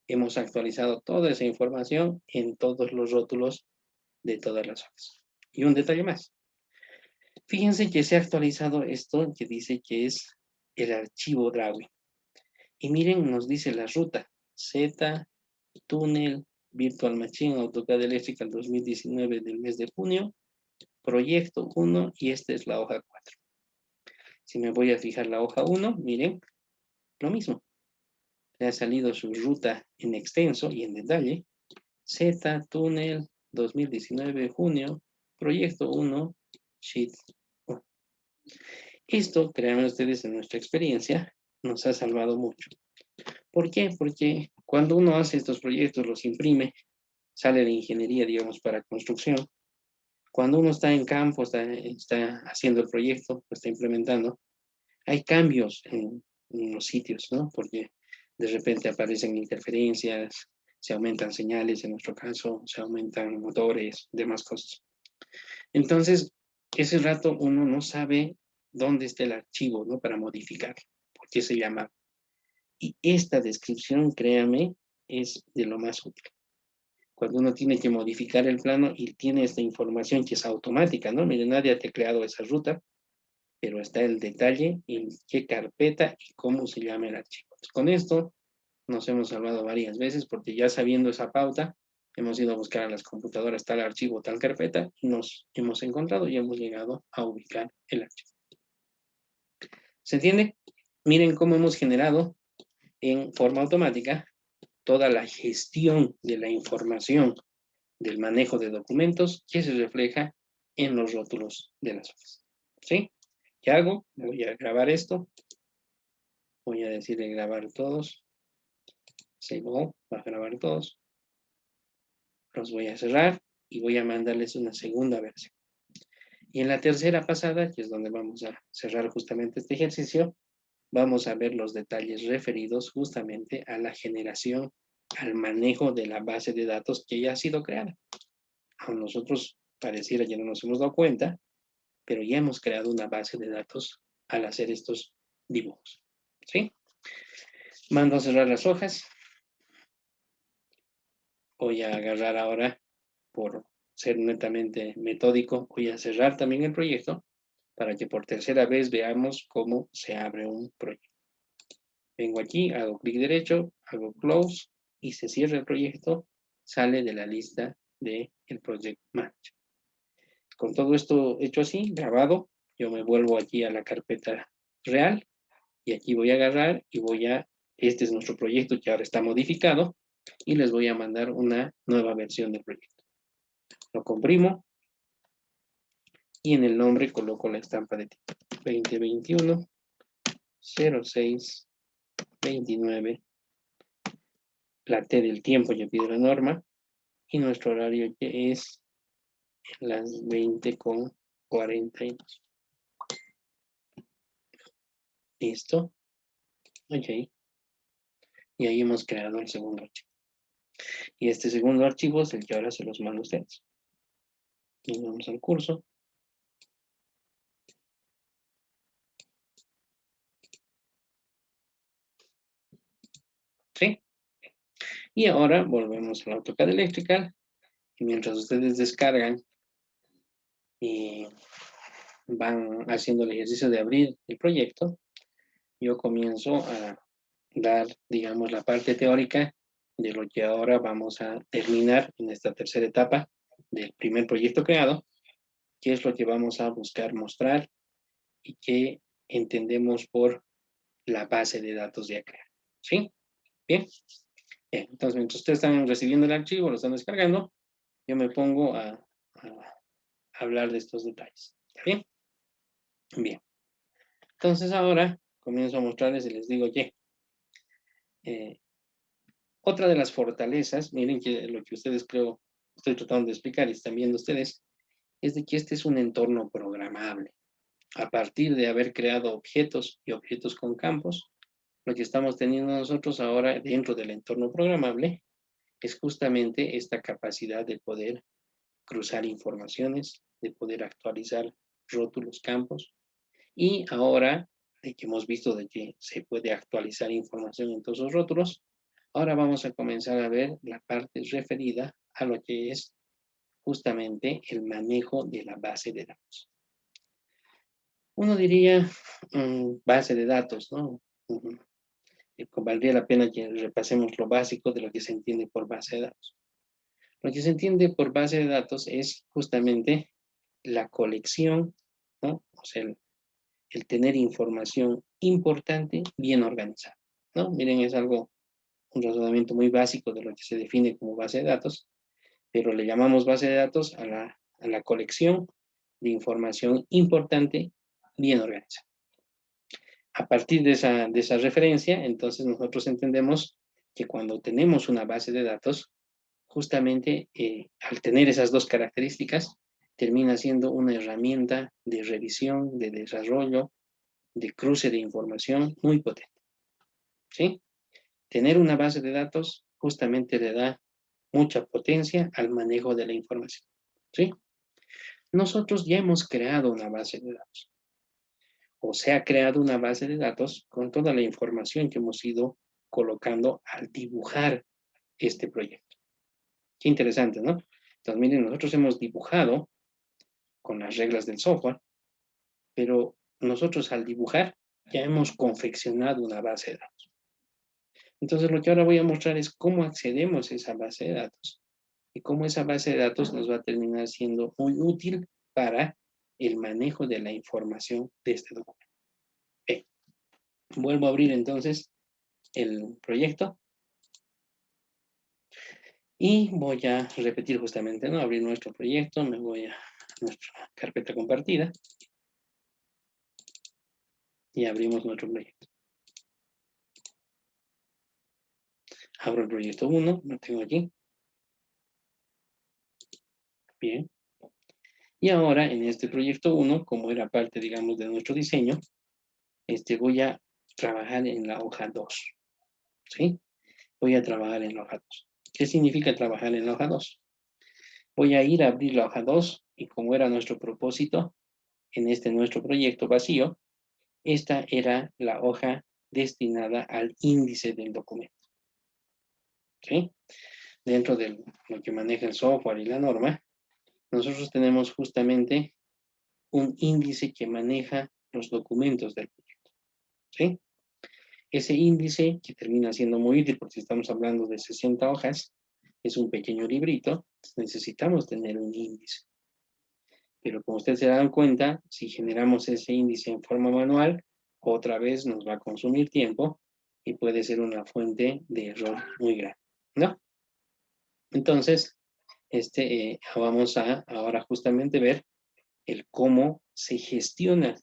hemos actualizado toda esa información en todos los rótulos de todas las hojas. Y un detalle más. Fíjense que se ha actualizado esto que dice que es el archivo Drawing. Y miren, nos dice la ruta. Z, túnel, Virtual Machine, AutoCAD Electrical 2019 del mes de junio, proyecto 1 y esta es la hoja 4. Si me voy a fijar la hoja 1, miren, lo mismo. Le ha salido su ruta en extenso y en detalle. Z, túnel, 2019, junio, proyecto 1, sheet 1. Esto, créanme ustedes, en nuestra experiencia, nos ha salvado mucho. ¿Por qué? Porque cuando uno hace estos proyectos, los imprime, sale de ingeniería, digamos, para construcción. Cuando uno está en campo, está haciendo el proyecto, lo está implementando, hay cambios en los sitios, ¿no? Porque de repente aparecen interferencias, se aumentan señales, en nuestro caso, se aumentan motores, demás cosas. Entonces, ese rato uno no sabe dónde está el archivo, ¿no? Para modificar, por qué se llama. Y esta descripción, créame, es de lo más útil. Cuando uno tiene que modificar el plano y tiene esta información que es automática, ¿no? Mire, nadie ha tecleado esa ruta, pero está el detalle en qué carpeta y cómo se llama el archivo. Entonces, con esto nos hemos salvado varias veces porque ya sabiendo esa pauta, Hemos ido a buscar a las computadoras tal archivo, tal carpeta, y nos hemos encontrado y hemos llegado a ubicar el archivo. ¿Se entiende? Miren cómo hemos generado en forma automática toda la gestión de la información del manejo de documentos que se refleja en los rótulos de las hojas. ¿Sí? ¿Qué hago? Voy a grabar esto. Voy a decirle grabar todos. Save all, va a grabar todos. Los voy a cerrar y voy a mandarles una segunda versión. Y en la tercera pasada, que es donde vamos a cerrar justamente este ejercicio, vamos a ver los detalles referidos justamente a la generación, al manejo de la base de datos que ya ha sido creada. A nosotros pareciera ya no nos hemos dado cuenta, pero ya hemos creado una base de datos al hacer estos dibujos. ¿Sí? Mando a cerrar las hojas. Voy a agarrar ahora, por ser netamente metódico, voy a cerrar también el proyecto para que por tercera vez veamos cómo se abre un proyecto. Vengo aquí, hago clic derecho, hago close y se cierra el proyecto, sale de la lista del Project Manager. Con todo esto hecho así, grabado, yo me vuelvo aquí a la carpeta real y aquí voy a agarrar y este es nuestro proyecto que ahora está modificado y les voy a mandar una nueva versión del proyecto. Lo comprimo y en el nombre coloco la estampa de tipo 2021 06 29. La T del tiempo ya pide la norma y nuestro horario es las 20:42. Listo. Ok. Y ahí hemos creado el segundo archivo. Y este segundo archivo es el que ahora se los mando a ustedes. Nos vamos al curso. ¿Sí? Y ahora volvemos al AutoCAD Electrical. Y mientras ustedes descargan y van haciendo el ejercicio de abrir el proyecto, yo comienzo a dar, digamos, la parte teórica de lo que ahora vamos a terminar en esta tercera etapa del primer proyecto creado, que es lo que vamos a buscar mostrar y que entendemos por la base de datos ya creada. ¿Sí? Bien. Bien. Entonces, mientras ustedes están recibiendo el archivo, lo están descargando, yo me pongo a hablar de estos detalles. ¿Está bien? Bien. Entonces ahora comienzo a mostrarles y les digo, oye, otra de las fortalezas, miren que lo que ustedes creo, estoy tratando de explicar y están viendo ustedes, es de que este es un entorno programable. A partir de haber creado objetos y objetos con campos, lo que estamos teniendo nosotros ahora dentro del entorno programable es justamente esta capacidad de poder cruzar informaciones, de poder actualizar rótulos, campos, y ahora de que hemos visto de que se puede actualizar información en todos los rótulos, ahora vamos a comenzar a ver la parte referida a lo que es justamente el manejo de la base de datos. Uno diría base de datos, ¿no? Valdría la pena que repasemos lo básico de lo que se entiende por base de datos. Lo que se entiende por base de datos es justamente la colección, ¿no? O sea, el tener información importante bien organizada, ¿no? Miren, es un razonamiento muy básico de lo que se define como base de datos, pero le llamamos base de datos a la colección de información importante bien organizada. A partir de esa referencia, entonces nosotros entendemos que cuando tenemos una base de datos, justamente al tener esas dos características, termina siendo una herramienta de revisión, de desarrollo, de cruce de información muy potente. ¿Sí? Tener una base de datos justamente le da mucha potencia al manejo de la información. ¿Sí? Nosotros ya hemos creado una base de datos, o se ha creado una base de datos con toda la información que hemos ido colocando al dibujar este proyecto. Qué interesante, ¿no? Entonces, miren, nosotros hemos dibujado con las reglas del software, pero nosotros al dibujar ya hemos confeccionado una base de datos. Entonces, lo que ahora voy a mostrar es cómo accedemos a esa base de datos y cómo esa base de datos nos va a terminar siendo muy útil para el manejo de la información de este documento. Bien, vuelvo a abrir entonces el proyecto y voy a repetir justamente, ¿no? Abrir nuestro proyecto, me voy a nuestra carpeta compartida y abrimos nuestro proyecto. Abro el proyecto 1, lo tengo aquí. Bien. Y ahora en este proyecto 1, como era parte, digamos, de nuestro diseño, voy a trabajar en la hoja 2. ¿Sí? Voy a trabajar en la hoja 2. ¿Qué significa trabajar en la hoja 2? Voy a ir a abrir la hoja 2 y como era nuestro propósito en nuestro proyecto vacío, esta era la hoja destinada al índice del documento. ¿Sí? Dentro de lo que maneja el software y la norma, nosotros tenemos justamente un índice que maneja los documentos del proyecto. ¿Sí? Ese índice, que termina siendo muy útil porque estamos hablando de 60 hojas, es un pequeño librito, necesitamos tener un índice. Pero como ustedes se dan cuenta, si generamos ese índice en forma manual, otra vez nos va a consumir tiempo y puede ser una fuente de error muy grande, ¿no? Entonces, vamos a ahora justamente ver el cómo se gestiona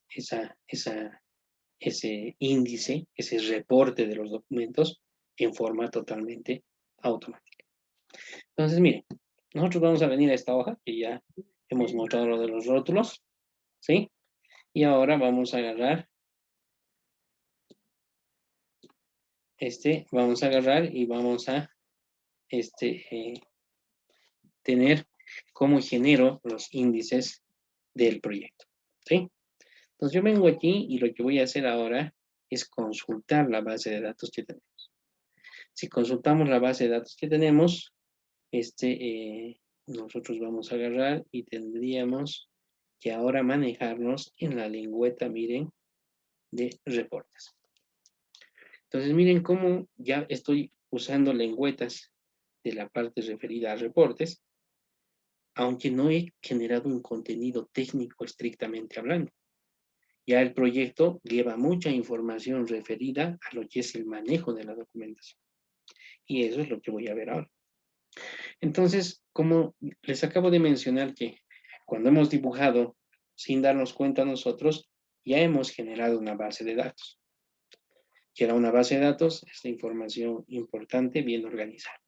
ese índice, ese reporte de los documentos en forma totalmente automática. Entonces, miren, nosotros vamos a venir a esta hoja que ya hemos mostrado lo de los rótulos, ¿sí? Y ahora vamos a agarrar vamos a agarrar y vamos a tener cómo genero los índices del proyecto, ¿sí? Entonces yo vengo aquí y lo que voy a hacer ahora es consultar la base de datos que tenemos. Si consultamos la base de datos que tenemos, nosotros vamos a agarrar y tendríamos que ahora manejarnos en la lengüeta, miren, de reportes. Entonces miren cómo ya estoy usando lengüetas de la parte referida a reportes, aunque no he generado un contenido técnico estrictamente hablando. Ya el proyecto lleva mucha información referida a lo que es el manejo de la documentación. Y eso es lo que voy a ver ahora. Entonces, como les acabo de mencionar que cuando hemos dibujado sin darnos cuenta nosotros, ya hemos generado una base de datos. Que era una base de datos, es la información importante, bien organizada.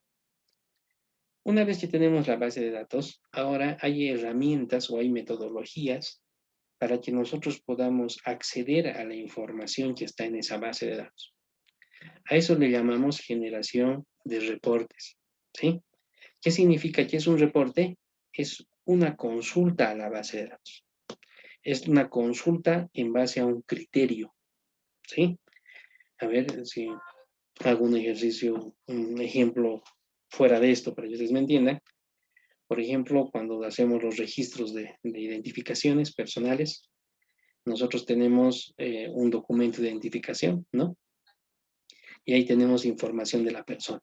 Una vez que tenemos la base de datos, ahora hay herramientas o hay metodologías para que nosotros podamos acceder a la información que está en esa base de datos. A eso le llamamos generación de reportes, ¿sí? ¿Qué significa que es un reporte? Es una consulta a la base de datos. Es una consulta en base a un criterio, ¿sí? A ver si hago un ejercicio, un ejemplo fuera de esto para que ustedes me entiendan. Por ejemplo, cuando hacemos los registros de identificaciones personales, nosotros tenemos un documento de identificación, ¿no? Y ahí tenemos información de la persona.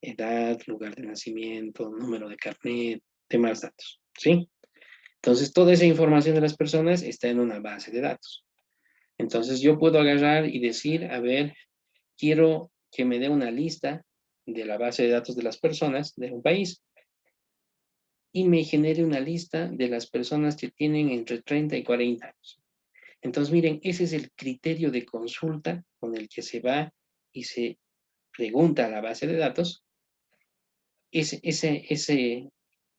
Edad, lugar de nacimiento, número de carnet, demás datos, ¿sí? Entonces, toda esa información de las personas está en una base de datos. Entonces, yo puedo agarrar y decir, a ver, quiero que me dé una lista de la base de datos de las personas de un país y me genere una lista de las personas que tienen entre 30 y 40 años. Entonces, miren, ese es el criterio de consulta con el que se va y se pregunta a la base de datos. Ese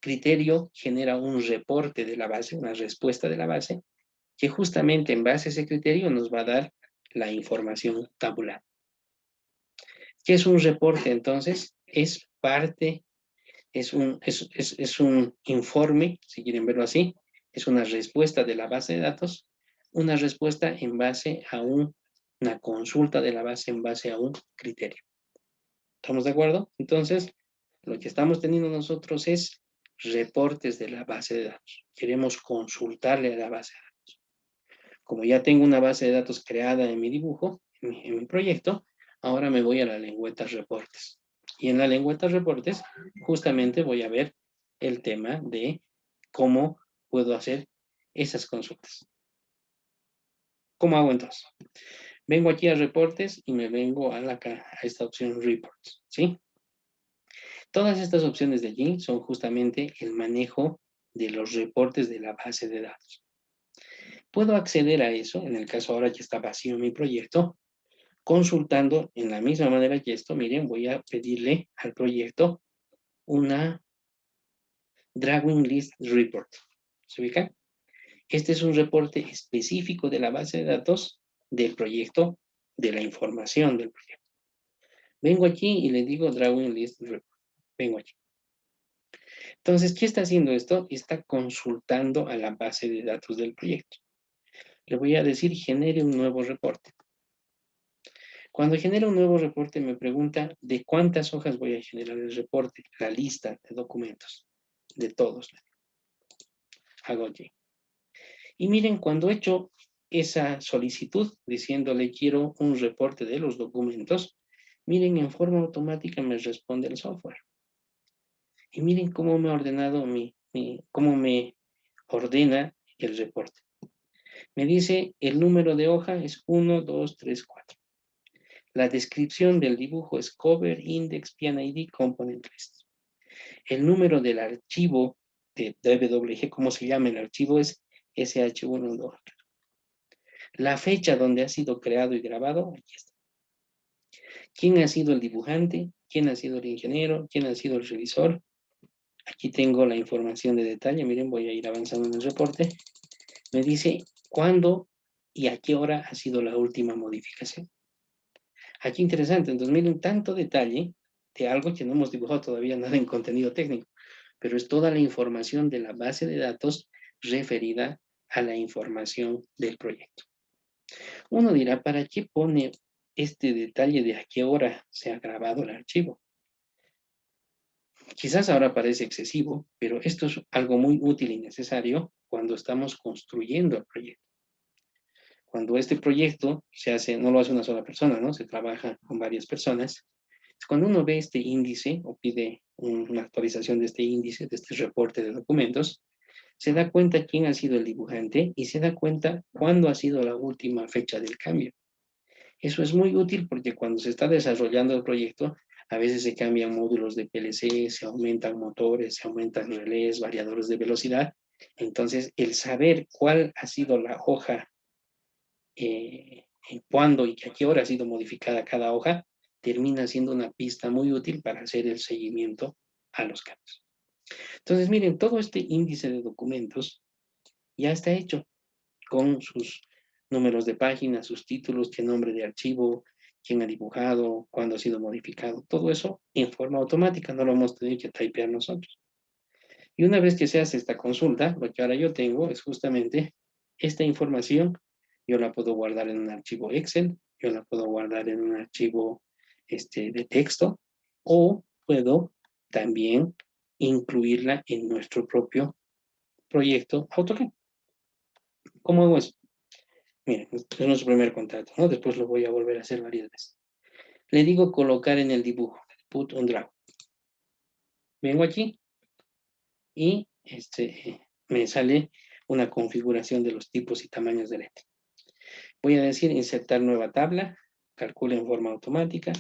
criterio genera un reporte de la base, una respuesta de la base, que justamente en base a ese criterio nos va a dar la información tabular. ¿Qué es un reporte entonces? Es parte, es un informe, si quieren verlo así, es una respuesta de la base de datos, una respuesta en base a una consulta de la base en base a un criterio. ¿Estamos de acuerdo? Entonces, lo que estamos teniendo nosotros es reportes de la base de datos. Queremos consultarle a la base de datos. Como ya tengo una base de datos creada en mi dibujo, en mi proyecto, ahora me voy a la lengüeta reportes. Y en la lengüeta reportes, justamente voy a ver el tema de cómo puedo hacer esas consultas. ¿Cómo hago entonces? Vengo aquí a reportes y me vengo a esta opción reports, ¿sí? Todas estas opciones de allí son justamente el manejo de los reportes de la base de datos. Puedo acceder a eso, en el caso ahora que está vacío mi proyecto, consultando en la misma manera que esto. Miren, voy a pedirle al proyecto una Drawing List Report. ¿Se ubican? Este es un reporte específico de la base de datos del proyecto, de la información del proyecto. Vengo aquí y le digo Drawing List Report. Vengo aquí. Entonces, ¿qué está haciendo esto? Está consultando a la base de datos del proyecto. Le voy a decir, genere un nuevo reporte. Cuando genera un nuevo reporte, me pregunta de cuántas hojas voy a generar el reporte, la lista de documentos, de todos. Hago aquí. Y miren, cuando he hecho esa solicitud, diciéndole quiero un reporte de los documentos, miren, en forma automática me responde el software. Y miren cómo me ha ordenado cómo me ordena el reporte. Me dice el número de hoja es 1, 2, 3, 4. La descripción del dibujo es cover, index, PNID, component list. El número del archivo de DWG, como se llama el archivo, es SH112. La fecha donde ha sido creado y grabado, aquí está. ¿Quién ha sido el dibujante? ¿Quién ha sido el ingeniero? ¿Quién ha sido el revisor? Aquí tengo la información de detalle. Miren, voy a ir avanzando en el reporte. Me dice cuándo y a qué hora ha sido la última modificación. Aquí interesante. Entonces, miren, tanto detalle de algo que no hemos dibujado todavía nada en contenido técnico, pero es toda la información de la base de datos referida a la información del proyecto. Uno dirá, ¿para qué pone este detalle de a qué hora se ha grabado el archivo? Quizás ahora parece excesivo, pero esto es algo muy útil y necesario cuando estamos construyendo el proyecto. Cuando este proyecto se hace, no lo hace una sola persona, ¿no? Se trabaja con varias personas. Cuando uno ve este índice o pide una actualización de este índice, de este reporte de documentos, se da cuenta quién ha sido el dibujante y se da cuenta cuándo ha sido la última fecha del cambio. Eso es muy útil porque cuando se está desarrollando el proyecto, a veces se cambian módulos de PLC, se aumentan motores, se aumentan relés, variadores de velocidad. Entonces, el saber cuál ha sido la hoja, en cuándo y a qué hora ha sido modificada cada hoja, termina siendo una pista muy útil para hacer el seguimiento a los cambios. Entonces, miren, todo este índice de documentos ya está hecho con sus números de página, sus títulos, qué nombre de archivo, quién ha dibujado, cuándo ha sido modificado, todo eso en forma automática, no lo hemos tenido que typear nosotros. Y una vez que se hace esta consulta, lo que ahora yo tengo es justamente esta información. Yo la puedo guardar en un archivo Excel, yo la puedo guardar en un archivo de texto, o puedo también incluirla en nuestro propio proyecto AutoCAD. ¿Cómo hago eso? Miren, este es nuestro primer contrato, ¿no? Después lo voy a volver a hacer varias veces. Le digo colocar en el dibujo, put on draw. Vengo aquí y me sale una configuración de los tipos y tamaños de letra. Voy a decir insertar nueva tabla, calcula en forma automática,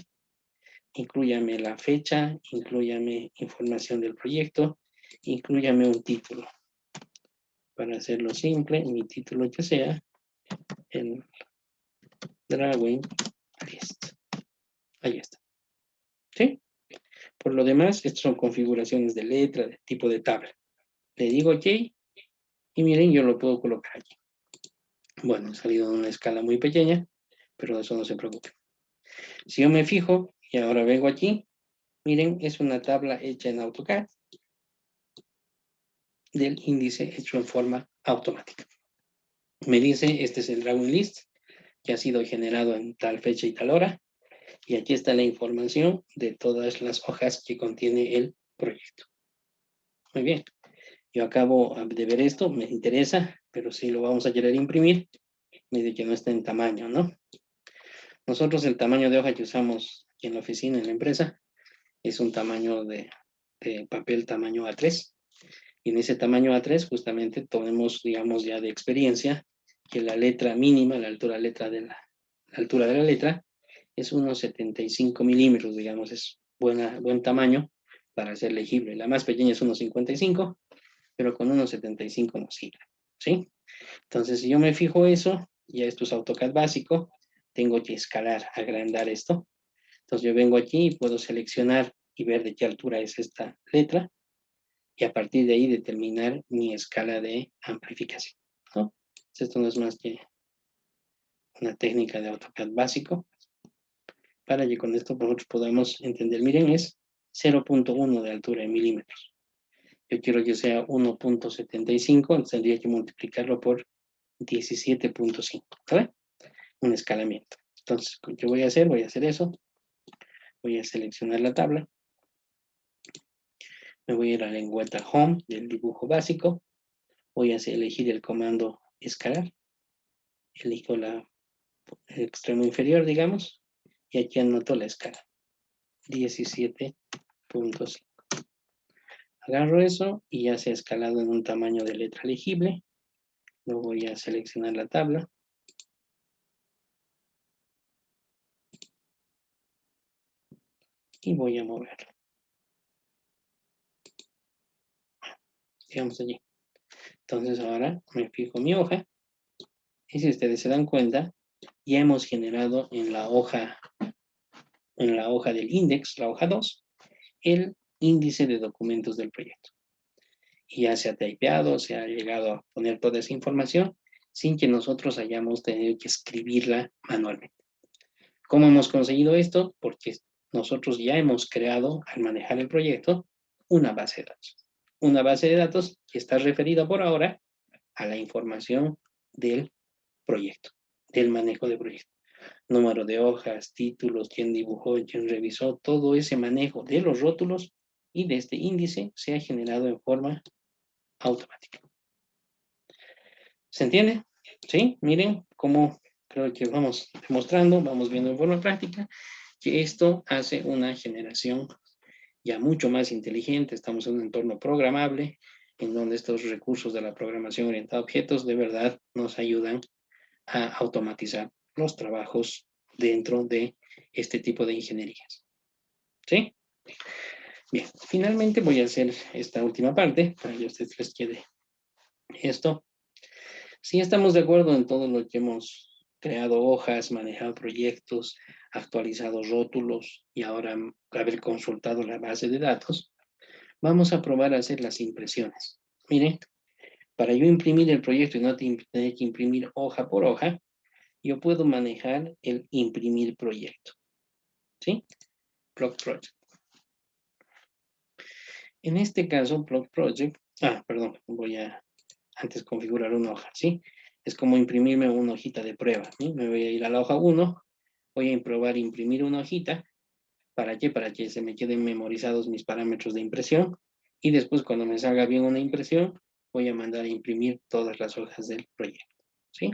inclúyame la fecha, inclúyame información del proyecto, inclúyame un título. Para hacerlo simple, mi título que sea el drawing list. Ahí está. ¿Sí? Por lo demás, estas son configuraciones de letra, de tipo de tabla. Le digo OK y miren, yo lo puedo colocar aquí. Bueno, he salido en una escala muy pequeña, pero de eso no se preocupen. Si yo me fijo y ahora vengo aquí, miren, es una tabla hecha en AutoCAD del índice hecho en forma automática. Me dice, este es el drawing list que ha sido generado en tal fecha y tal hora. Y aquí está la información de todas las hojas que contiene el proyecto. Muy bien. Yo acabo de ver esto, me interesa, pero si lo vamos a querer imprimir, me dice que no está en tamaño, ¿no? Nosotros el tamaño de hoja que usamos aquí en la oficina, en la empresa, es un tamaño de papel tamaño A3. Y en ese tamaño A3 justamente tenemos, digamos, ya de experiencia que la letra mínima, la altura de la letra es unos 75 milímetros, digamos, es buen tamaño para ser legible. La más pequeña es unos 55, pero con unos 75 nos sirve, ¿sí? Entonces, si yo me fijo eso, ya esto es AutoCAD básico, tengo que escalar, agrandar esto. Entonces, yo vengo aquí y puedo seleccionar y ver de qué altura es esta letra y a partir de ahí determinar mi escala de amplificación, ¿no? Entonces, esto no es más que una técnica de AutoCAD básico para que con esto nosotros podamos entender. Miren, es 0.1 de altura en milímetros. Yo quiero que sea 1.75, entonces tendría que multiplicarlo por 17.5, ¿vale? Un escalamiento. Entonces, ¿qué voy a hacer? Voy a hacer eso. Voy a seleccionar la tabla. Me voy a ir a la lengüeta Home del dibujo básico. Voy a elegir el comando escalar. Elijo el extremo inferior, digamos. Y aquí anoto la escala. 17.5. Agarro eso y ya se ha escalado en un tamaño de letra legible. Lo voy a seleccionar la tabla. Y voy a moverlo. Digamos allí. Entonces ahora me fijo mi hoja. Y si ustedes se dan cuenta, ya hemos generado en la hoja del index, la hoja 2, el índice de documentos del proyecto. Y ya se ha typeado, se ha llegado a poner toda esa información sin que nosotros hayamos tenido que escribirla manualmente. ¿Cómo hemos conseguido esto? Porque nosotros ya hemos creado, al manejar el proyecto, una base de datos. Una base de datos que está referida por ahora a la información del proyecto, del manejo de proyecto. Número de hojas, títulos, quién dibujó, quién revisó, todo ese manejo de los rótulos y de este índice se ha generado en forma automática. ¿Se entiende? ¿Sí? Miren cómo creo que vamos demostrando, vamos viendo en forma práctica que esto hace una generación ya mucho más inteligente. Estamos en un entorno programable en donde estos recursos de la programación orientada a objetos de verdad nos ayudan a automatizar los trabajos dentro de este tipo de ingenierías. ¿Sí? Bien, finalmente voy a hacer esta última parte para que a ustedes les quede esto. Si estamos de acuerdo en todo lo que hemos creado hojas, manejado proyectos, actualizado rótulos y ahora haber consultado la base de datos, vamos a probar a hacer las impresiones. Miren, para yo imprimir el proyecto y no tener que imprimir hoja por hoja, yo puedo manejar el imprimir proyecto. ¿Sí? Plug Project. En este caso, Plug Project, perdón, voy a antes configurar una hoja, ¿sí? Es como imprimirme una hojita de prueba, ¿sí? Me voy a ir a la hoja 1, voy a probar imprimir una hojita. ¿Para qué? Para que se me queden memorizados mis parámetros de impresión y después cuando me salga bien una impresión, voy a mandar a imprimir todas las hojas del proyecto, ¿sí?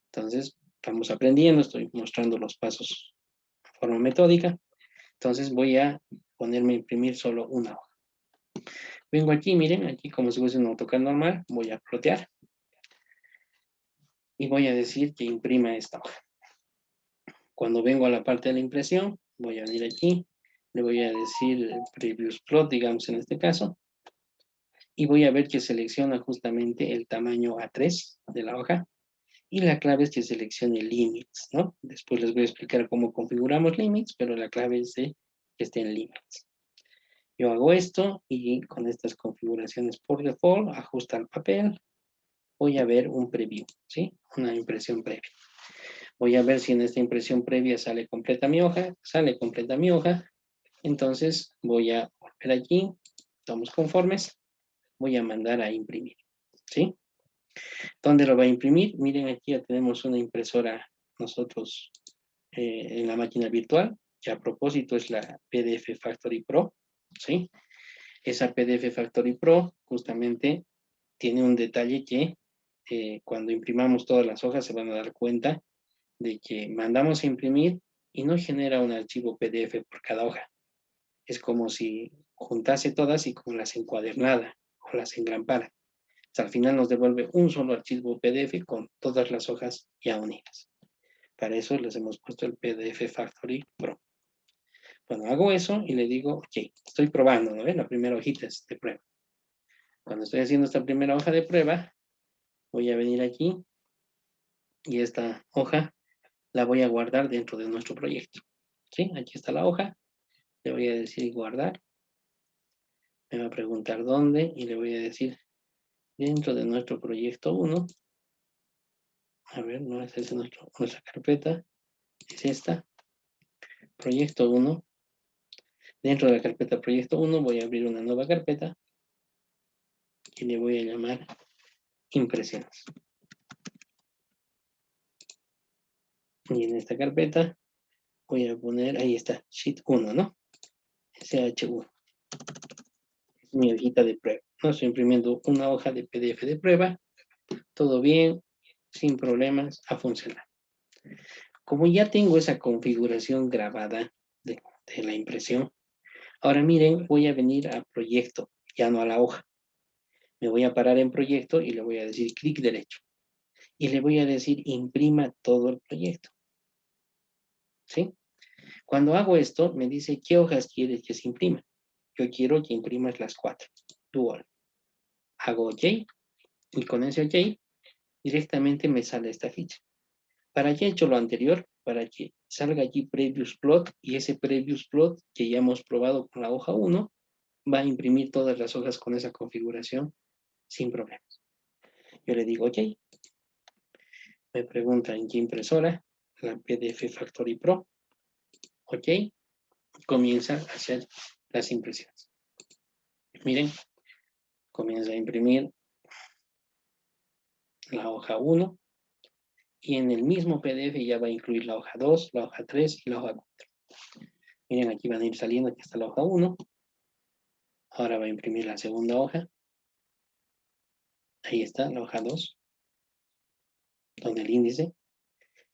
Entonces, estamos aprendiendo, estoy mostrando los pasos de forma metódica. Entonces, voy a ponerme a imprimir solo una hoja. Vengo aquí, miren, aquí como si fuese un AutoCAD normal, voy a plotear y voy a decir que imprima esta hoja. Cuando vengo a la parte de la impresión, voy a venir aquí, le voy a decir Previous Plot, digamos en este caso, y voy a ver que selecciona justamente el tamaño A3 de la hoja, y la clave es que seleccione Limits, ¿no? Después les voy a explicar cómo configuramos Limits, pero la clave es que esté en Limits. Yo hago esto, y con estas configuraciones por default, ajusta el papel, voy a ver un preview, ¿sí? Una impresión previa. Voy a ver si en esta impresión previa sale completa mi hoja, entonces voy a volver aquí, estamos conformes, voy a mandar a imprimir, ¿sí? ¿Dónde lo va a imprimir? Miren, aquí ya tenemos una impresora nosotros en la máquina virtual, que a propósito es la PDF Factory Pro, ¿sí? Esa PDF Factory Pro justamente tiene un detalle que cuando imprimamos todas las hojas se van a dar cuenta de que mandamos a imprimir y no genera un archivo PDF por cada hoja, Es como si juntase todas y como las encuadernara o las engrampara. Al final nos devuelve un solo archivo PDF con todas las hojas ya unidas. Para eso les hemos puesto el PDF Factory Pro. Bueno, hago eso y le digo, ok, estoy probando, ¿no? La primera hojita es de prueba. Cuando estoy haciendo esta primera hoja de prueba, voy a venir aquí y esta hoja la voy a guardar dentro de nuestro proyecto. ¿Sí? Aquí está la hoja. Le voy a decir guardar. Me va a preguntar dónde y le voy a decir dentro de nuestro proyecto 1. A ver, no es esa nuestra carpeta. Es esta. Proyecto 1. Dentro de la carpeta proyecto 1 voy a abrir una nueva carpeta y le voy a llamar impresiones. Y en esta carpeta voy a poner, ahí está, sheet 1, ¿no? SH1. Es mi hojita de prueba. No estoy imprimiendo una hoja de PDF de prueba. Todo bien, sin problemas, a funcionar. Como ya tengo esa configuración grabada de la impresión, ahora miren, voy a venir a proyecto, ya no a la hoja. Me voy a parar en proyecto y le voy a decir clic derecho. Y le voy a decir imprima todo el proyecto. ¿Sí? Cuando hago esto, me dice qué hojas quieres que se imprima. Yo quiero que imprimas las 4. Dual. Hago OK y con ese OK directamente me sale esta ficha. Para que he hecho lo anterior, para que salga aquí Previous Plot y ese Previous Plot que ya hemos probado con la hoja 1 va a imprimir todas las hojas con esa configuración sin problemas. Yo le digo OK. Me pregunta en qué impresora, la PDF Factory Pro. OK. Comienza a hacer las impresiones. Miren, comienza a imprimir la hoja 1 y en el mismo PDF ya va a incluir la hoja 2, la hoja 3 y la hoja 4. Miren, aquí van a ir saliendo, aquí está la hoja 1. Ahora va a imprimir la segunda hoja. Ahí está la hoja 2, con el índice.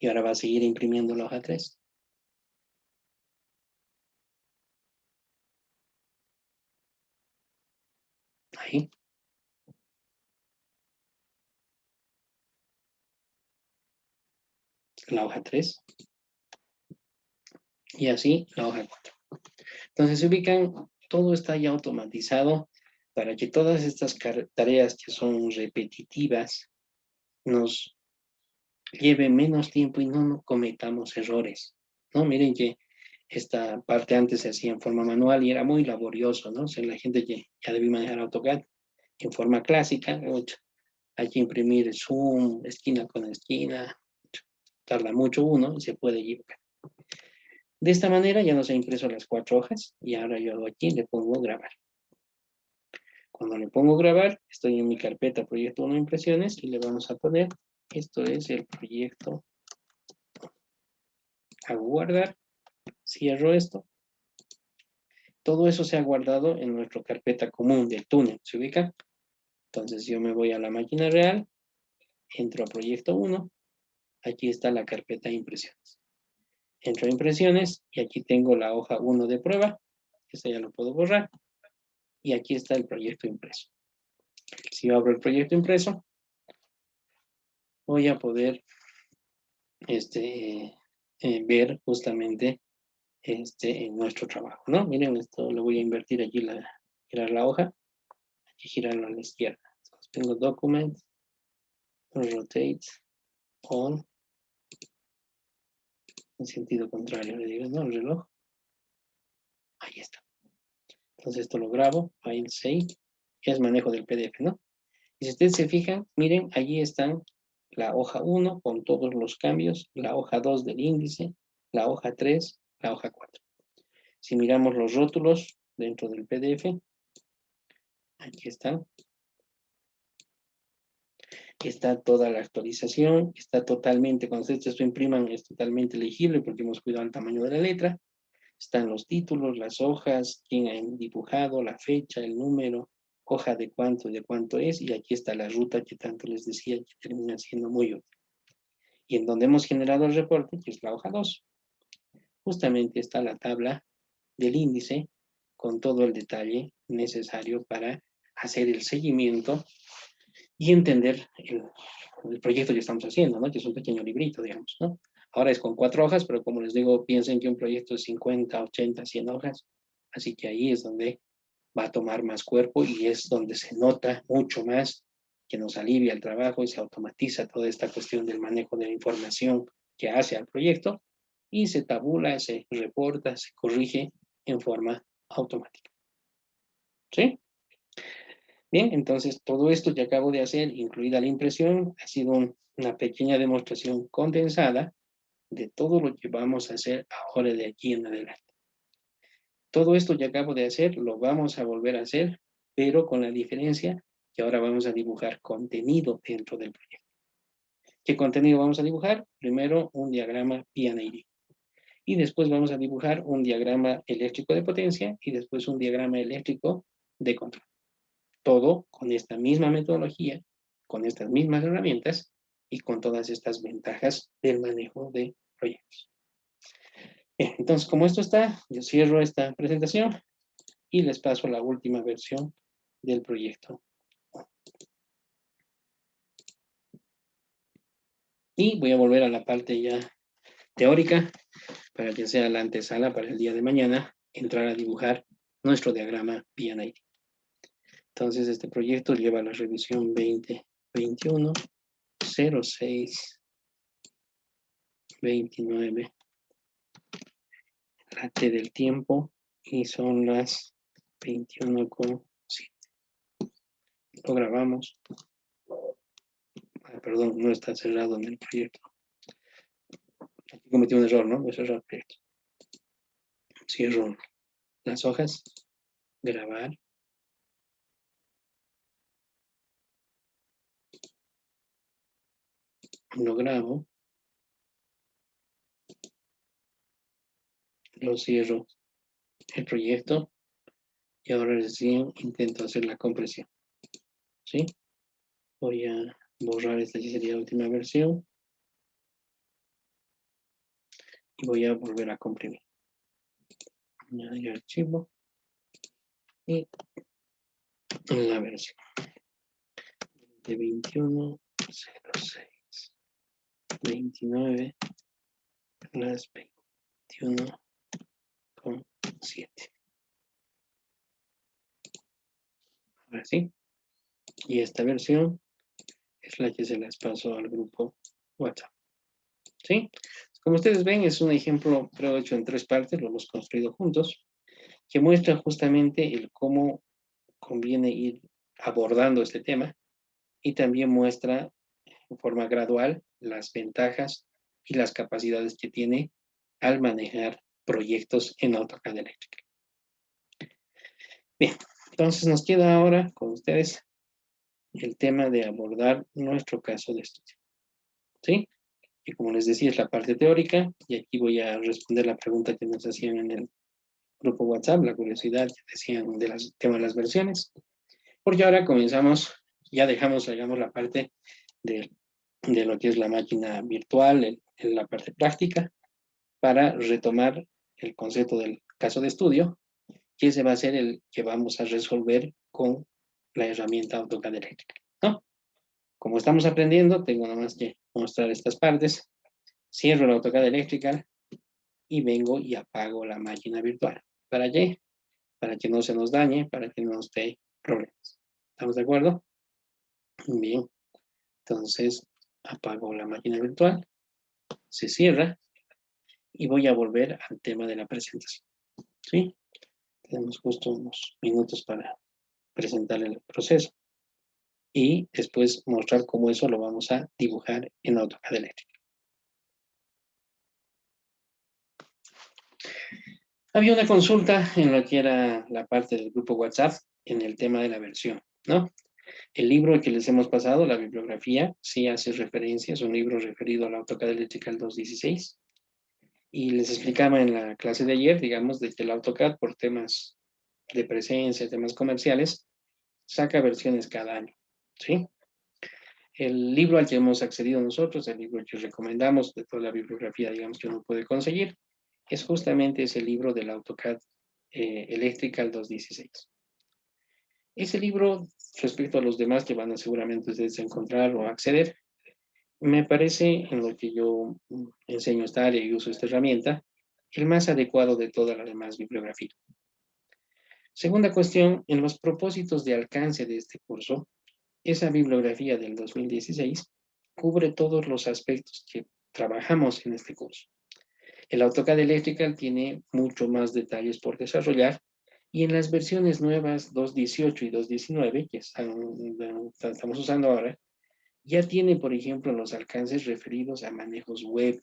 Y ahora va a seguir imprimiendo la hoja 3. Ahí. La hoja 3. Y así la hoja 4. Entonces se ubican, todo está ya automatizado para que todas estas tareas que son repetitivas nos lleve menos tiempo y no cometamos errores. ¿No? Miren que esta parte antes se hacía en forma manual y era muy laborioso, ¿no? O sea, la gente que ya debía manejar AutoCAD en forma clásica, hay que imprimir zoom, esquina con esquina, tarda mucho uno y se puede equivocar. De esta manera ya nos ha impreso las 4 hojas y ahora yo aquí le pongo grabar. Cuando le pongo grabar, estoy en mi carpeta proyecto 1 impresiones y le vamos a poner, esto es el proyecto. Hago guardar, cierro esto. Todo eso se ha guardado en nuestra carpeta común del túnel, ¿se ubica? Entonces yo me voy a la máquina real, entro a proyecto 1, aquí está la carpeta de impresiones. Entro a impresiones y aquí tengo la hoja 1 de prueba, esta ya lo puedo borrar, y aquí está el proyecto impreso. Si yo abro el proyecto impreso, voy a poder ver justamente en nuestro trabajo, ¿no? Miren, esto lo voy a invertir aquí, girar la hoja, aquí girarlo a la izquierda. Entonces, tengo document, rotate, on, en sentido contrario, le digo, ¿no? El reloj. Ahí está. Entonces esto lo grabo, file save, que es manejo del PDF, ¿no? Y si ustedes se fijan, miren, allí están la hoja 1 con todos los cambios, la hoja 2 del índice, la hoja 3, la hoja 4. Si miramos los rótulos dentro del PDF, aquí están. Está toda la actualización, está totalmente, cuando ustedes esto impriman, es totalmente legible porque hemos cuidado el tamaño de la letra. Están los títulos, las hojas, quién ha dibujado, la fecha, el número, hoja de cuánto es, y aquí está la ruta que tanto les decía que termina siendo muy útil. Y en donde hemos generado el reporte, que es la hoja 2, justamente está la tabla del índice, con todo el detalle necesario para hacer el seguimiento y entender el proyecto que estamos haciendo, ¿no? Que es un pequeño librito, digamos, ¿no? Ahora es con 4 hojas, pero como les digo, piensen que un proyecto es 50, 80, 100 hojas. Así que ahí es donde va a tomar más cuerpo y es donde se nota mucho más que nos alivia el trabajo y se automatiza toda esta cuestión del manejo de la información que hace al proyecto y se tabula, se reporta, se corrige en forma automática. ¿Sí? Bien, entonces todo esto que acabo de hacer, incluida la impresión, ha sido una pequeña demostración condensada de todo lo que vamos a hacer ahora de aquí en adelante. Todo esto que acabo de hacer lo vamos a volver a hacer, pero con la diferencia que ahora vamos a dibujar contenido dentro del proyecto. ¿Qué contenido vamos a dibujar? Primero un diagrama P&ID y después vamos a dibujar un diagrama eléctrico de potencia y después un diagrama eléctrico de control. Todo con esta misma metodología, con estas mismas herramientas y con todas estas ventajas del manejo de proyectos. Bien, entonces, como esto está, yo cierro esta presentación y les paso la última versión del proyecto. Y voy a volver a la parte ya teórica para que sea la antesala para el día de mañana, entrar a dibujar nuestro diagrama P&ID. Entonces, este proyecto lleva la revisión 2021 06 29, la T del tiempo, y son las 21:07. Lo grabamos. Perdón, no está cerrado en el proyecto. Aquí cometí un error, ¿no? Voy a cerrar el proyecto. Cierro las hojas, grabar. Lo grabo. Lo cierro el proyecto y ahora recién intento hacer la compresión. ¿Sí? Voy a borrar esta que sería la última versión y voy a volver a comprimir. Añadir archivo y la versión de 21:06 29 las 21:07. Ahora sí. Y esta versión es la que se las paso al grupo WhatsApp. ¿Sí? Como ustedes ven, es un ejemplo, creo, hecho en 3 partes, lo hemos construido juntos, que muestra justamente el cómo conviene ir abordando este tema y también muestra en forma gradual las ventajas y las capacidades que tiene al manejar proyectos en AutoCAD Electrical. Bien, entonces nos queda ahora con ustedes el tema de abordar nuestro caso de estudio. ¿Sí? Y como les decía, es la parte teórica, y aquí voy a responder la pregunta que nos hacían en el grupo WhatsApp, la curiosidad que decían del tema de las versiones, porque ahora comenzamos, ya dejamos, digamos, la parte de lo que es la máquina virtual, en la parte práctica, para retomar el concepto del caso de estudio, que ese va a ser el que vamos a resolver con la herramienta AutoCAD Electrical, ¿no? Como estamos aprendiendo, tengo nada más que mostrar estas partes, cierro el AutoCAD Electrical y vengo y apago la máquina virtual. ¿Para qué? Para que no se nos dañe, para que no nos dé problemas. ¿Estamos de acuerdo? Bien, entonces apago la máquina virtual, se cierra y voy a volver al tema de la presentación. ¿Sí? Tenemos justo unos minutos para presentar el proceso y después mostrar cómo eso lo vamos a dibujar en AutoCAD Electrical. Había una consulta en lo que era la parte del grupo WhatsApp en el tema de la versión, ¿no? El libro que les hemos pasado, la bibliografía, sí hace referencia, es un libro referido al AutoCAD Electrical 2.16. Y les explicaba en la clase de ayer, digamos, de que el AutoCAD, por temas de presencia, temas comerciales, saca versiones cada año, ¿sí? El libro al que hemos accedido nosotros, el libro que recomendamos, de toda la bibliografía, digamos, que uno puede conseguir, es justamente ese libro del AutoCAD Electrical 216. Ese libro, respecto a los demás que van a seguramente ustedes encontrar o acceder, me parece, en lo que yo enseño esta área y uso esta herramienta, el más adecuado de toda la demás bibliografía. Segunda cuestión, en los propósitos de alcance de este curso, esa bibliografía del 2016 cubre todos los aspectos que trabajamos en este curso. El AutoCAD Electrical tiene mucho más detalles por desarrollar y en las versiones nuevas 2.18 y 2.19 que estamos usando ahora, ya tiene, por ejemplo, los alcances referidos a manejos web,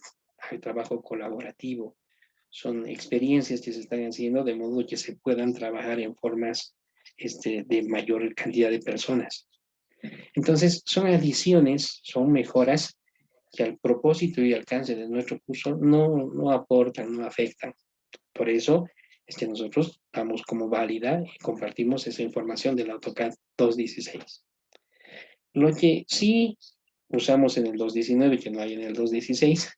al trabajo colaborativo. Son experiencias que se están haciendo de modo que se puedan trabajar en formas de mayor cantidad de personas. Entonces, son adiciones, son mejoras que al propósito y alcance de nuestro curso no aportan, no afectan. Por eso es que nosotros damos como válida y compartimos esa información del AutoCAD 2.16. Lo que sí usamos en el 2.19, que no hay en el 2.16,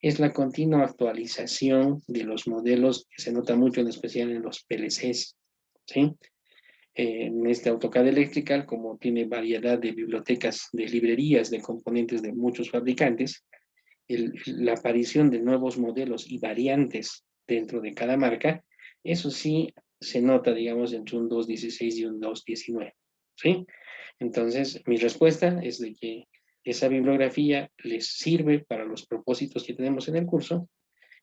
es la continua actualización de los modelos, que se nota mucho en especial en los PLCs, ¿sí? En este AutoCAD Electrical, como tiene variedad de bibliotecas, de librerías, de componentes de muchos fabricantes, la aparición de nuevos modelos y variantes dentro de cada marca, eso sí se nota, digamos, entre un 2.16 y un 2.19, ¿sí? Entonces, mi respuesta es de que esa bibliografía les sirve para los propósitos que tenemos en el curso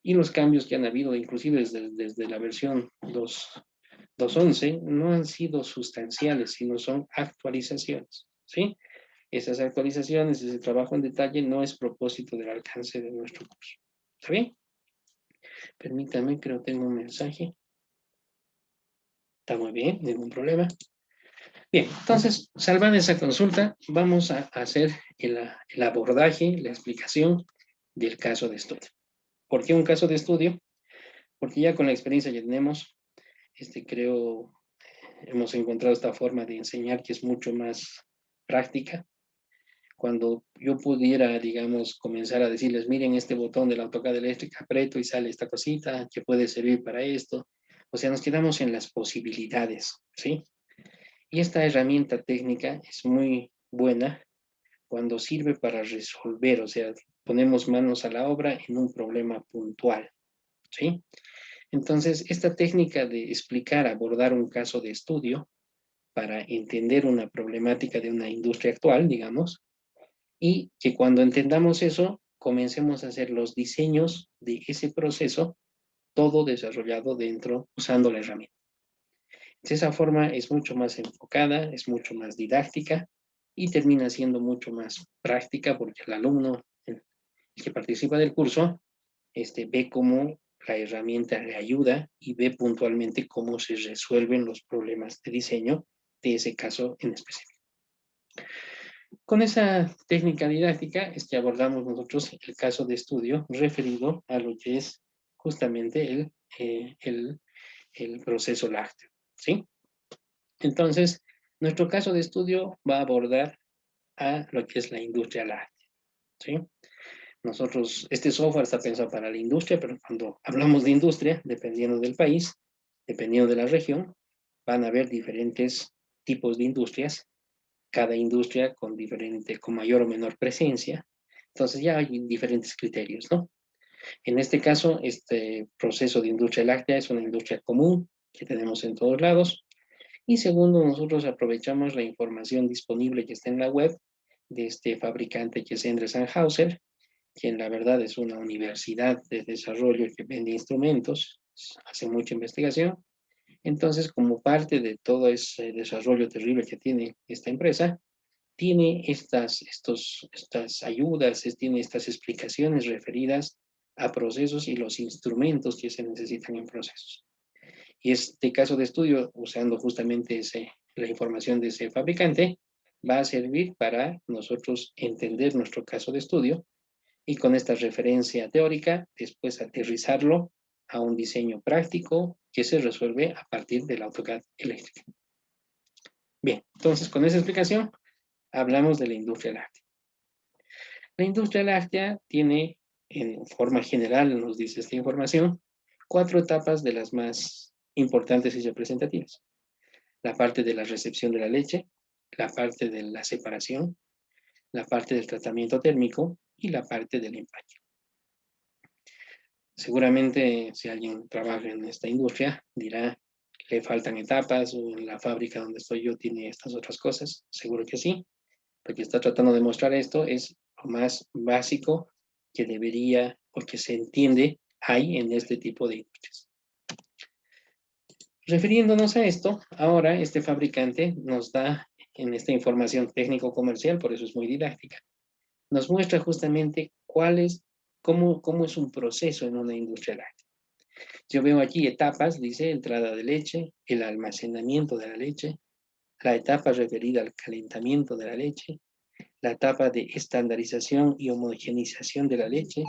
y los cambios que han habido, inclusive desde la versión 2.11, no han sido sustanciales, sino son actualizaciones, ¿sí? Esas actualizaciones, ese trabajo en detalle no es propósito del alcance de nuestro curso. ¿Está bien? Permítanme, creo que tengo un mensaje. Está muy bien, ningún problema. Bien, entonces, salvando esa consulta, vamos a hacer el abordaje, la explicación del caso de estudio. ¿Por qué un caso de estudio? Porque ya con la experiencia que tenemos, creo, hemos encontrado esta forma de enseñar que es mucho más práctica. Cuando yo pudiera, digamos, comenzar a decirles, miren este botón de la AutoCAD eléctrica, aprieto y sale esta cosita que puede servir para esto. O sea, nos quedamos en las posibilidades, ¿sí? Y esta herramienta técnica es muy buena cuando sirve para resolver, o sea, ponemos manos a la obra en un problema puntual, ¿sí? Entonces, esta técnica de explicar, abordar un caso de estudio para entender una problemática de una industria actual, digamos, y que cuando entendamos eso, comencemos a hacer los diseños de ese proceso, todo desarrollado dentro, usando la herramienta. De esa forma es mucho más enfocada, es mucho más didáctica y termina siendo mucho más práctica porque el alumno, el que participa del curso, ve cómo la herramienta le ayuda y ve puntualmente cómo se resuelven los problemas de diseño de ese caso en específico. Con esa técnica didáctica es que abordamos nosotros el caso de estudio referido a lo que es justamente el proceso lácteo, ¿sí? Entonces, nuestro caso de estudio va a abordar a lo que es la industria láctea, ¿sí? Nosotros, este software está pensado para la industria, pero cuando hablamos de industria, dependiendo del país, dependiendo de la región, van a haber diferentes tipos de industrias, cada industria con mayor o menor presencia. Entonces ya hay diferentes criterios, ¿no? En este caso, este proceso de industria láctea es una industria común que tenemos en todos lados. Y segundo, nosotros aprovechamos la información disponible que está en la web de este fabricante que es Endres & Hauser, quien la verdad es una universidad de desarrollo que vende instrumentos, hace mucha investigación. Entonces, como parte de todo ese desarrollo terrible que tiene esta empresa, tiene estas ayudas, tiene estas explicaciones referidas a procesos y los instrumentos que se necesitan en procesos. Y este caso de estudio, usando justamente la información de ese fabricante, va a servir para nosotros entender nuestro caso de estudio y con esta referencia teórica, después aterrizarlo a un diseño práctico que se resuelve a partir del AutoCAD eléctrico. Bien, entonces con esa explicación hablamos de la industria láctea. La industria láctea tiene, en forma general, nos dice esta información, 4 etapas de las más importantes y representativas. La parte de la recepción de la leche, la parte de la separación, la parte del tratamiento térmico y la parte del empaque. Seguramente si alguien trabaja en esta industria dirá, le faltan etapas o en la fábrica donde estoy yo tiene estas otras cosas. Seguro que sí, porque está tratando de mostrar esto es lo más básico que debería o que se entiende hay en este tipo de industrias. Refiriéndonos a esto, ahora este fabricante nos da en esta información técnico-comercial, por eso es muy didáctica, nos muestra justamente cómo es un proceso en una industria láctea. Yo veo aquí etapas, dice entrada de leche, el almacenamiento de la leche, la etapa referida al calentamiento de la leche, la etapa de estandarización y homogeneización de la leche,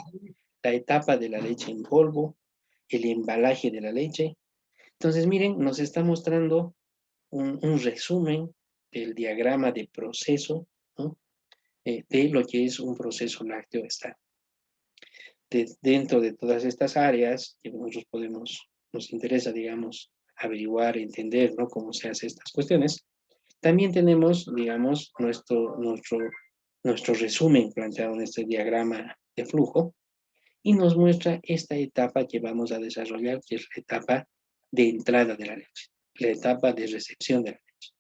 la etapa de la leche en polvo, el embalaje de la leche. Entonces, miren, nos está mostrando un resumen del diagrama de proceso, ¿no? De lo que es un proceso lácteo estándar. Dentro de todas estas áreas que nosotros nos interesa, digamos, averiguar, entender, ¿no? Cómo se hacen estas cuestiones, también tenemos, digamos, nuestro resumen planteado en este diagrama de flujo y nos muestra esta etapa que vamos a desarrollar, que es la etapa de entrada de la leche, la etapa de recepción de la leche.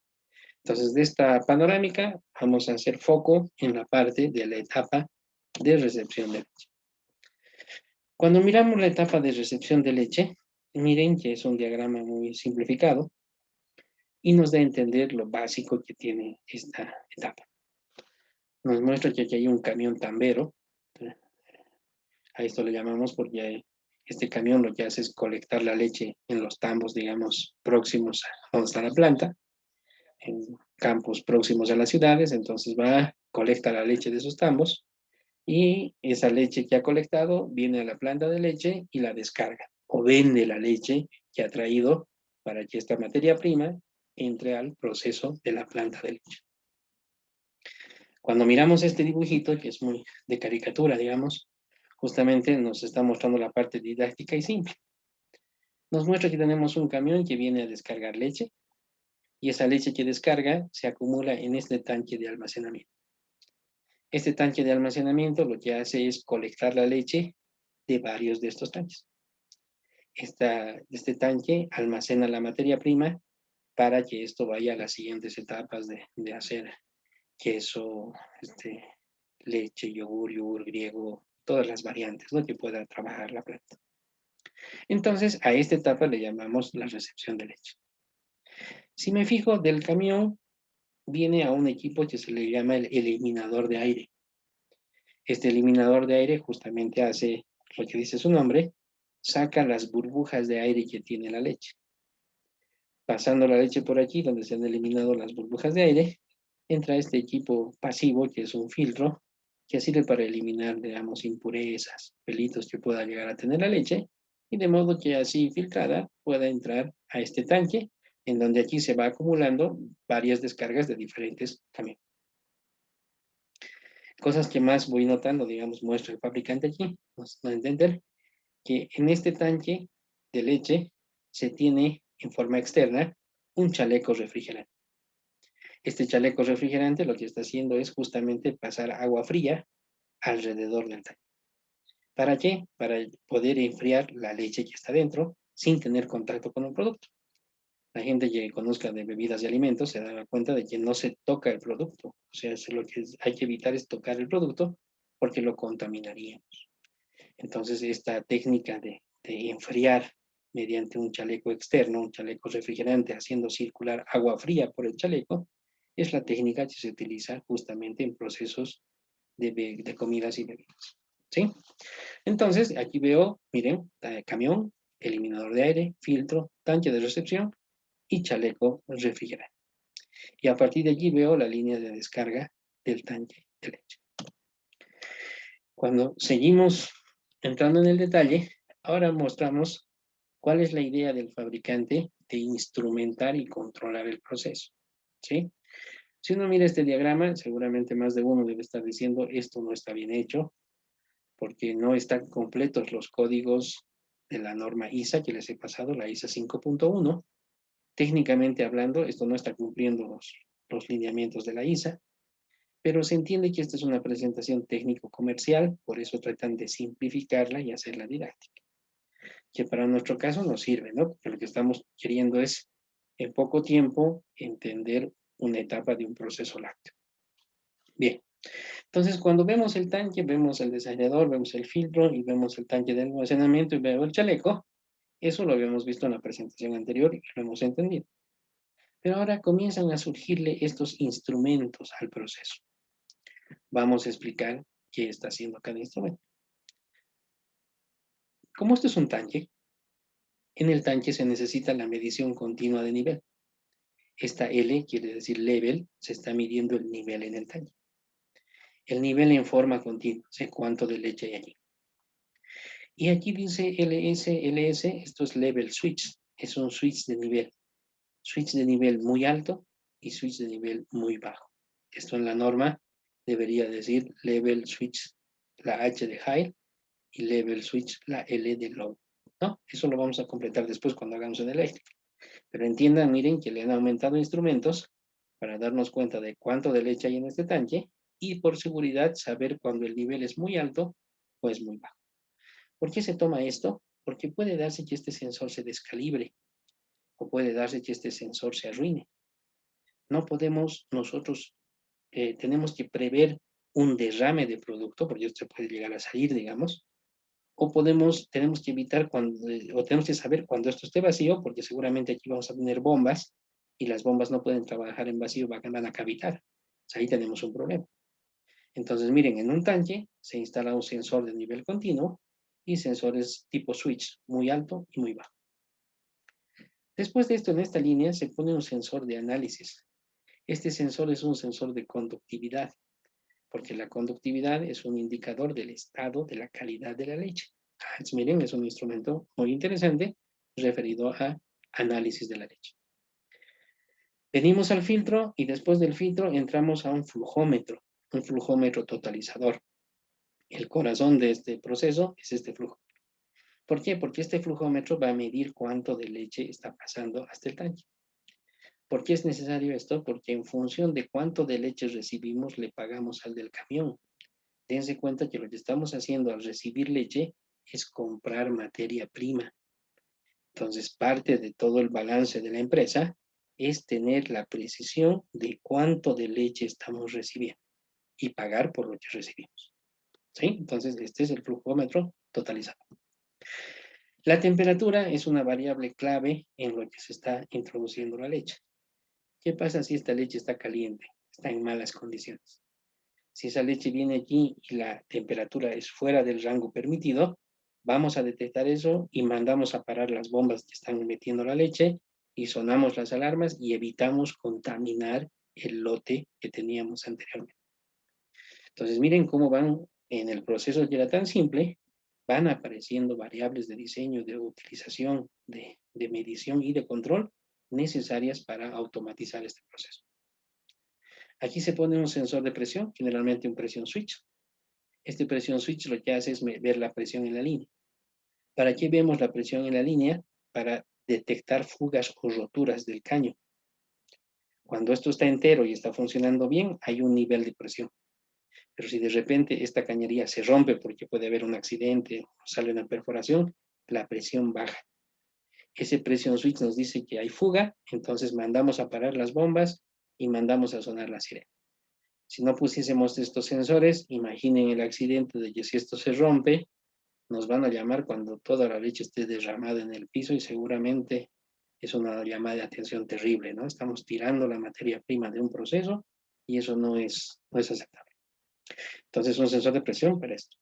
Entonces, de esta panorámica vamos a hacer foco en la parte de la etapa de recepción de leche. Cuando miramos la etapa de recepción de leche, miren que es un diagrama muy simplificado y nos da a entender lo básico que tiene esta etapa. Nos muestra que aquí hay un camión tambero. A esto le llamamos porque este camión lo que hace es colectar la leche en los tambos, digamos, próximos a donde está la planta, en campos próximos a las ciudades. Entonces va, colecta la leche de esos tambos y esa leche que ha colectado viene a la planta de leche y la descarga o vende la leche que ha traído para que esta materia prima entre al proceso de la planta de leche. Cuando miramos este dibujito, que es muy de caricatura, digamos, justamente nos está mostrando la parte didáctica y simple. Nos muestra que tenemos un camión que viene a descargar leche y esa leche que descarga se acumula en este tanque de almacenamiento. Este tanque de almacenamiento lo que hace es colectar la leche de varios de estos tanques. Este tanque almacena la materia prima para que esto vaya a las siguientes etapas de hacer queso, leche, yogur griego, todas las variantes, ¿no? Que pueda trabajar la planta. Entonces, a esta etapa le llamamos la recepción de leche. Si me fijo, del camión viene a un equipo que se le llama el eliminador de aire. Este eliminador de aire justamente hace lo que dice su nombre, saca las burbujas de aire que tiene la leche. Pasando la leche por aquí, donde se han eliminado las burbujas de aire, entra este equipo pasivo, que es un filtro, que sirve para eliminar, digamos, impurezas, pelitos que pueda llegar a tener la leche, y de modo que así filtrada pueda entrar a este tanque, en donde aquí se va acumulando varias descargas de diferentes camiones. Cosas que más voy notando, digamos, muestra el fabricante aquí, nos da a entender que en este tanque de leche se tiene en forma externa un chaleco refrigerante. Este chaleco refrigerante lo que está haciendo es justamente pasar agua fría alrededor del tanque. ¿Para qué? Para poder enfriar la leche que está dentro sin tener contacto con el producto. La gente que conozca de bebidas y alimentos se da cuenta de que no se toca el producto. O sea, lo que hay que evitar es tocar el producto porque lo contaminaríamos. Entonces, esta técnica de enfriar mediante un chaleco externo, un chaleco refrigerante, haciendo circular agua fría por el chaleco, es la técnica que se utiliza justamente en procesos de comidas y bebidas. ¿Sí? Entonces, aquí veo, miren, camión, eliminador de aire, filtro, tanque de recepción y chaleco refrigerante. Y a partir de allí veo la línea de descarga del tanque de leche. Cuando seguimos entrando en el detalle, ahora mostramos cuál es la idea del fabricante de instrumentar y controlar el proceso. ¿Sí? Si uno mira este diagrama, seguramente más de uno debe estar diciendo esto no está bien hecho, porque no están completos los códigos de la norma ISA que les he pasado, la ISA 5.1. Técnicamente hablando, esto no está cumpliendo los lineamientos de la ISA, pero se entiende que esta es una presentación técnico-comercial, por eso tratan de simplificarla y hacerla didáctica, que para nuestro caso nos sirve, ¿no? Porque lo que estamos queriendo es, en poco tiempo, entender una etapa de un proceso lácteo. Bien, entonces cuando vemos el tanque, vemos el desayunador, vemos el filtro y vemos el tanque de almacenamiento y vemos el chaleco, eso lo habíamos visto en la presentación anterior y lo hemos entendido. Pero ahora comienzan a surgirle estos instrumentos al proceso. Vamos a explicar qué está haciendo cada instrumento. Como esto es un tanque, en el tanque se necesita la medición continua de nivel. Esta L quiere decir level, se está midiendo el nivel en el tanque. El nivel en forma continua, sé cuánto de leche hay allí. Y aquí dice LS, esto es level switch, es un switch de nivel. Switch de nivel muy alto y switch de nivel muy bajo. Esto en la norma debería decir level switch, la H de high, y level switch, la L de low. ¿No? Eso lo vamos a completar después cuando hagamos en eléctrico. Pero entiendan, miren que le han aumentado instrumentos para darnos cuenta de cuánto de leche hay en este tanque y por seguridad saber cuando el nivel es muy alto o es muy bajo. ¿Por qué se toma esto? Porque puede darse que este sensor se descalibre o puede darse que este sensor se arruine. No podemos nosotros, tenemos que prever un derrame de producto, porque esto puede llegar a salir, digamos, o tenemos que evitar o tenemos que saber cuando esto esté vacío, porque seguramente aquí vamos a tener bombas y las bombas no pueden trabajar en vacío, van a cavitar. Ahí tenemos un problema. Entonces, miren, en un tanque se instala un sensor de nivel continuo y sensores tipo switch, muy alto y muy bajo. Después de esto, en esta línea se pone un sensor de análisis. Este sensor es un sensor de conductividad, porque la conductividad es un indicador del estado de la calidad de la leche. Miren, es un instrumento muy interesante referido a análisis de la leche. Venimos al filtro y después del filtro entramos a un flujómetro totalizador. El corazón de este proceso es este flujo. ¿Por qué? Porque este flujómetro va a medir cuánto de leche está pasando hasta el tanque. ¿Por qué es necesario esto? Porque en función de cuánto de leche recibimos, le pagamos al del camión. Dense cuenta que lo que estamos haciendo al recibir leche es comprar materia prima. Entonces, parte de todo el balance de la empresa es tener la precisión de cuánto de leche estamos recibiendo y pagar por lo que recibimos. ¿Sí? Entonces, este es el flujómetro totalizado. La temperatura es una variable clave en lo que se está introduciendo la leche. ¿Qué pasa si esta leche está caliente, está en malas condiciones? Si esa leche viene aquí y la temperatura es fuera del rango permitido, vamos a detectar eso y mandamos a parar las bombas que están metiendo la leche y sonamos las alarmas y evitamos contaminar el lote que teníamos anteriormente. Entonces, miren cómo van en el proceso que era tan simple, van apareciendo variables de diseño, de utilización, de medición y de control necesarias para automatizar este proceso. Aquí se pone un sensor de presión, generalmente un presión switch. Este presión switch lo que hace es ver la presión en la línea. ¿Para qué vemos la presión en la línea? Para detectar fugas o roturas del caño. Cuando esto está entero y está funcionando bien, hay un nivel de presión. Pero si de repente esta cañería se rompe porque puede haber un accidente o sale una perforación, la presión baja. Ese presión switch nos dice que hay fuga, entonces mandamos a parar las bombas y mandamos a sonar la sirena. Si no pusiésemos estos sensores, imaginen el accidente de que si esto se rompe, nos van a llamar cuando toda la leche esté derramada en el piso y seguramente es una llamada de atención terrible, ¿no? Estamos tirando la materia prima de un proceso y eso no es aceptable. Entonces, un sensor de presión para esto.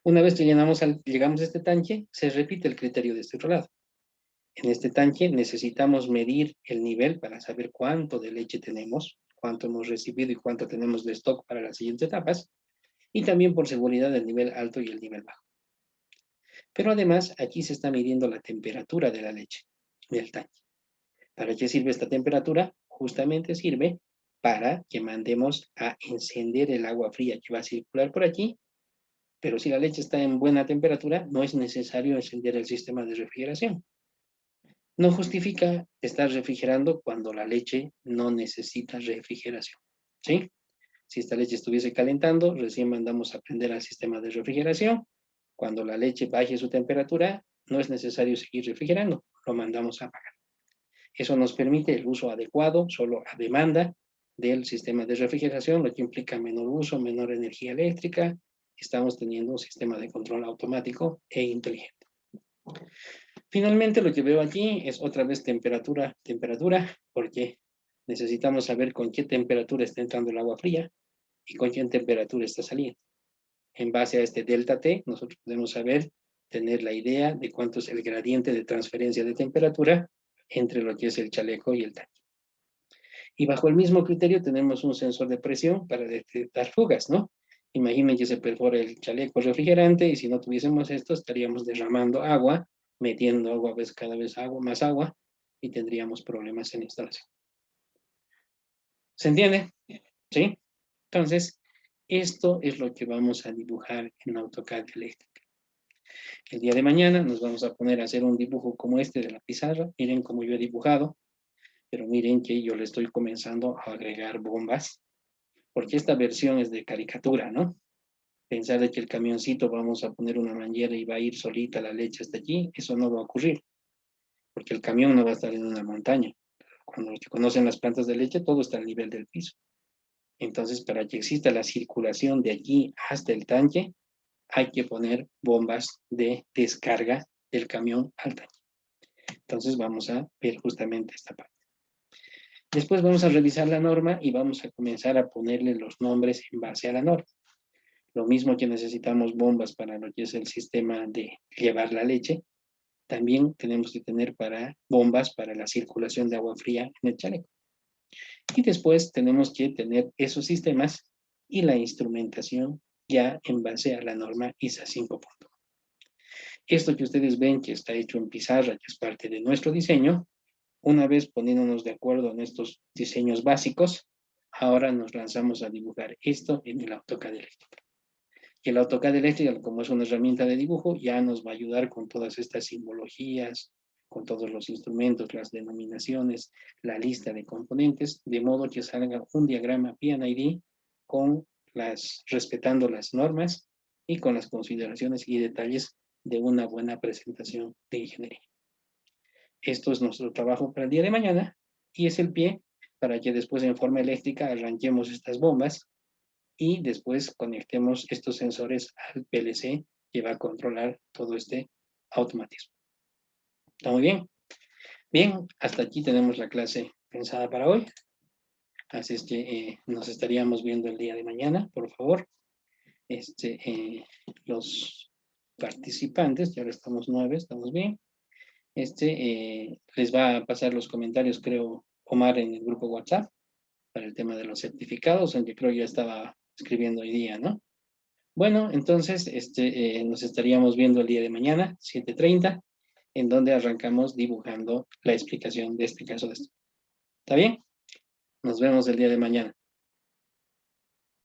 Una vez que llegamos a este tanque, se repite el criterio de este otro lado. En este tanque necesitamos medir el nivel para saber cuánto de leche tenemos, cuánto hemos recibido y cuánto tenemos de stock para las siguientes etapas, y también por seguridad el nivel alto y el nivel bajo. Pero además aquí se está midiendo la temperatura de la leche del tanque. ¿Para qué sirve esta temperatura? Justamente sirve para que mandemos a encender el agua fría que va a circular por aquí, Pero si la leche está en buena temperatura, no es necesario encender el sistema de refrigeración. No justifica estar refrigerando cuando la leche no necesita refrigeración, ¿sí? Si esta leche estuviese calentando, recién mandamos a prender al sistema de refrigeración. Cuando la leche baje su temperatura, no es necesario seguir refrigerando, lo mandamos a apagar. Eso nos permite el uso adecuado, solo a demanda del sistema de refrigeración, lo que implica menor uso, menor energía eléctrica. Estamos teniendo un sistema de control automático e inteligente. Finalmente, lo que veo aquí es otra vez temperatura, porque necesitamos saber con qué temperatura está entrando el agua fría y con qué temperatura está saliendo. En base a este delta T, nosotros podemos saber, tener la idea de cuánto es el gradiente de transferencia de temperatura entre lo que es el chaleco y el tanque. Y bajo el mismo criterio tenemos un sensor de presión para detectar fugas, ¿no? Imaginen que se perfora el chaleco refrigerante y si no tuviésemos esto estaríamos derramando agua, metiendo agua, cada vez agua, más agua, y tendríamos problemas en la instalación. ¿Se entiende? ¿Sí? Entonces, esto es lo que vamos a dibujar en AutoCAD eléctrica. El día de mañana nos vamos a poner a hacer un dibujo como este de la pizarra. Miren cómo yo he dibujado, pero miren que yo le estoy comenzando a agregar bombas, porque esta versión es de caricatura, ¿no? Pensar de que el camioncito vamos a poner una manguera y va a ir solita la leche hasta allí, eso no va a ocurrir, porque el camión no va a estar en una montaña. Cuando se conocen las plantas de leche, todo está al nivel del piso. Entonces, para que exista la circulación de aquí hasta el tanque, hay que poner bombas de descarga del camión al tanque. Entonces, vamos a ver justamente esta parte. Después vamos a revisar la norma y vamos a comenzar a ponerle los nombres en base a la norma. Lo mismo que necesitamos bombas para lo que es el sistema de llevar la leche, también tenemos que tener bombas para la circulación de agua fría en el chaleco. Y después tenemos que tener esos sistemas y la instrumentación ya en base a la norma ISA 5.1. Esto que ustedes ven que está hecho en pizarra, que es parte de nuestro diseño, una vez poniéndonos de acuerdo en estos diseños básicos, ahora nos lanzamos a dibujar esto en el AutoCAD eléctrico. Y el AutoCAD eléctrico, como es una herramienta de dibujo, ya nos va a ayudar con todas estas simbologías, con todos los instrumentos, las denominaciones, la lista de componentes, de modo que salga un diagrama PNID respetando las normas y con las consideraciones y detalles de una buena presentación de ingeniería. Esto es nuestro trabajo para el día de mañana y es el pie para que después en forma eléctrica arranquemos estas bombas y después conectemos estos sensores al PLC que va a controlar todo este automatismo. ¿Está muy bien? Bien, hasta aquí tenemos la clase pensada para hoy. Así es que nos estaríamos viendo el día de mañana, por favor. Los participantes, ya ahora estamos 9, estamos bien. Les va a pasar los comentarios, creo, Omar en el grupo WhatsApp para el tema de los certificados, aunque creo ya estaba escribiendo hoy día, ¿no? Bueno, entonces nos estaríamos viendo el día de mañana, 7:30, en donde arrancamos dibujando la explicación de este caso de esto. ¿Está bien? Nos vemos el día de mañana.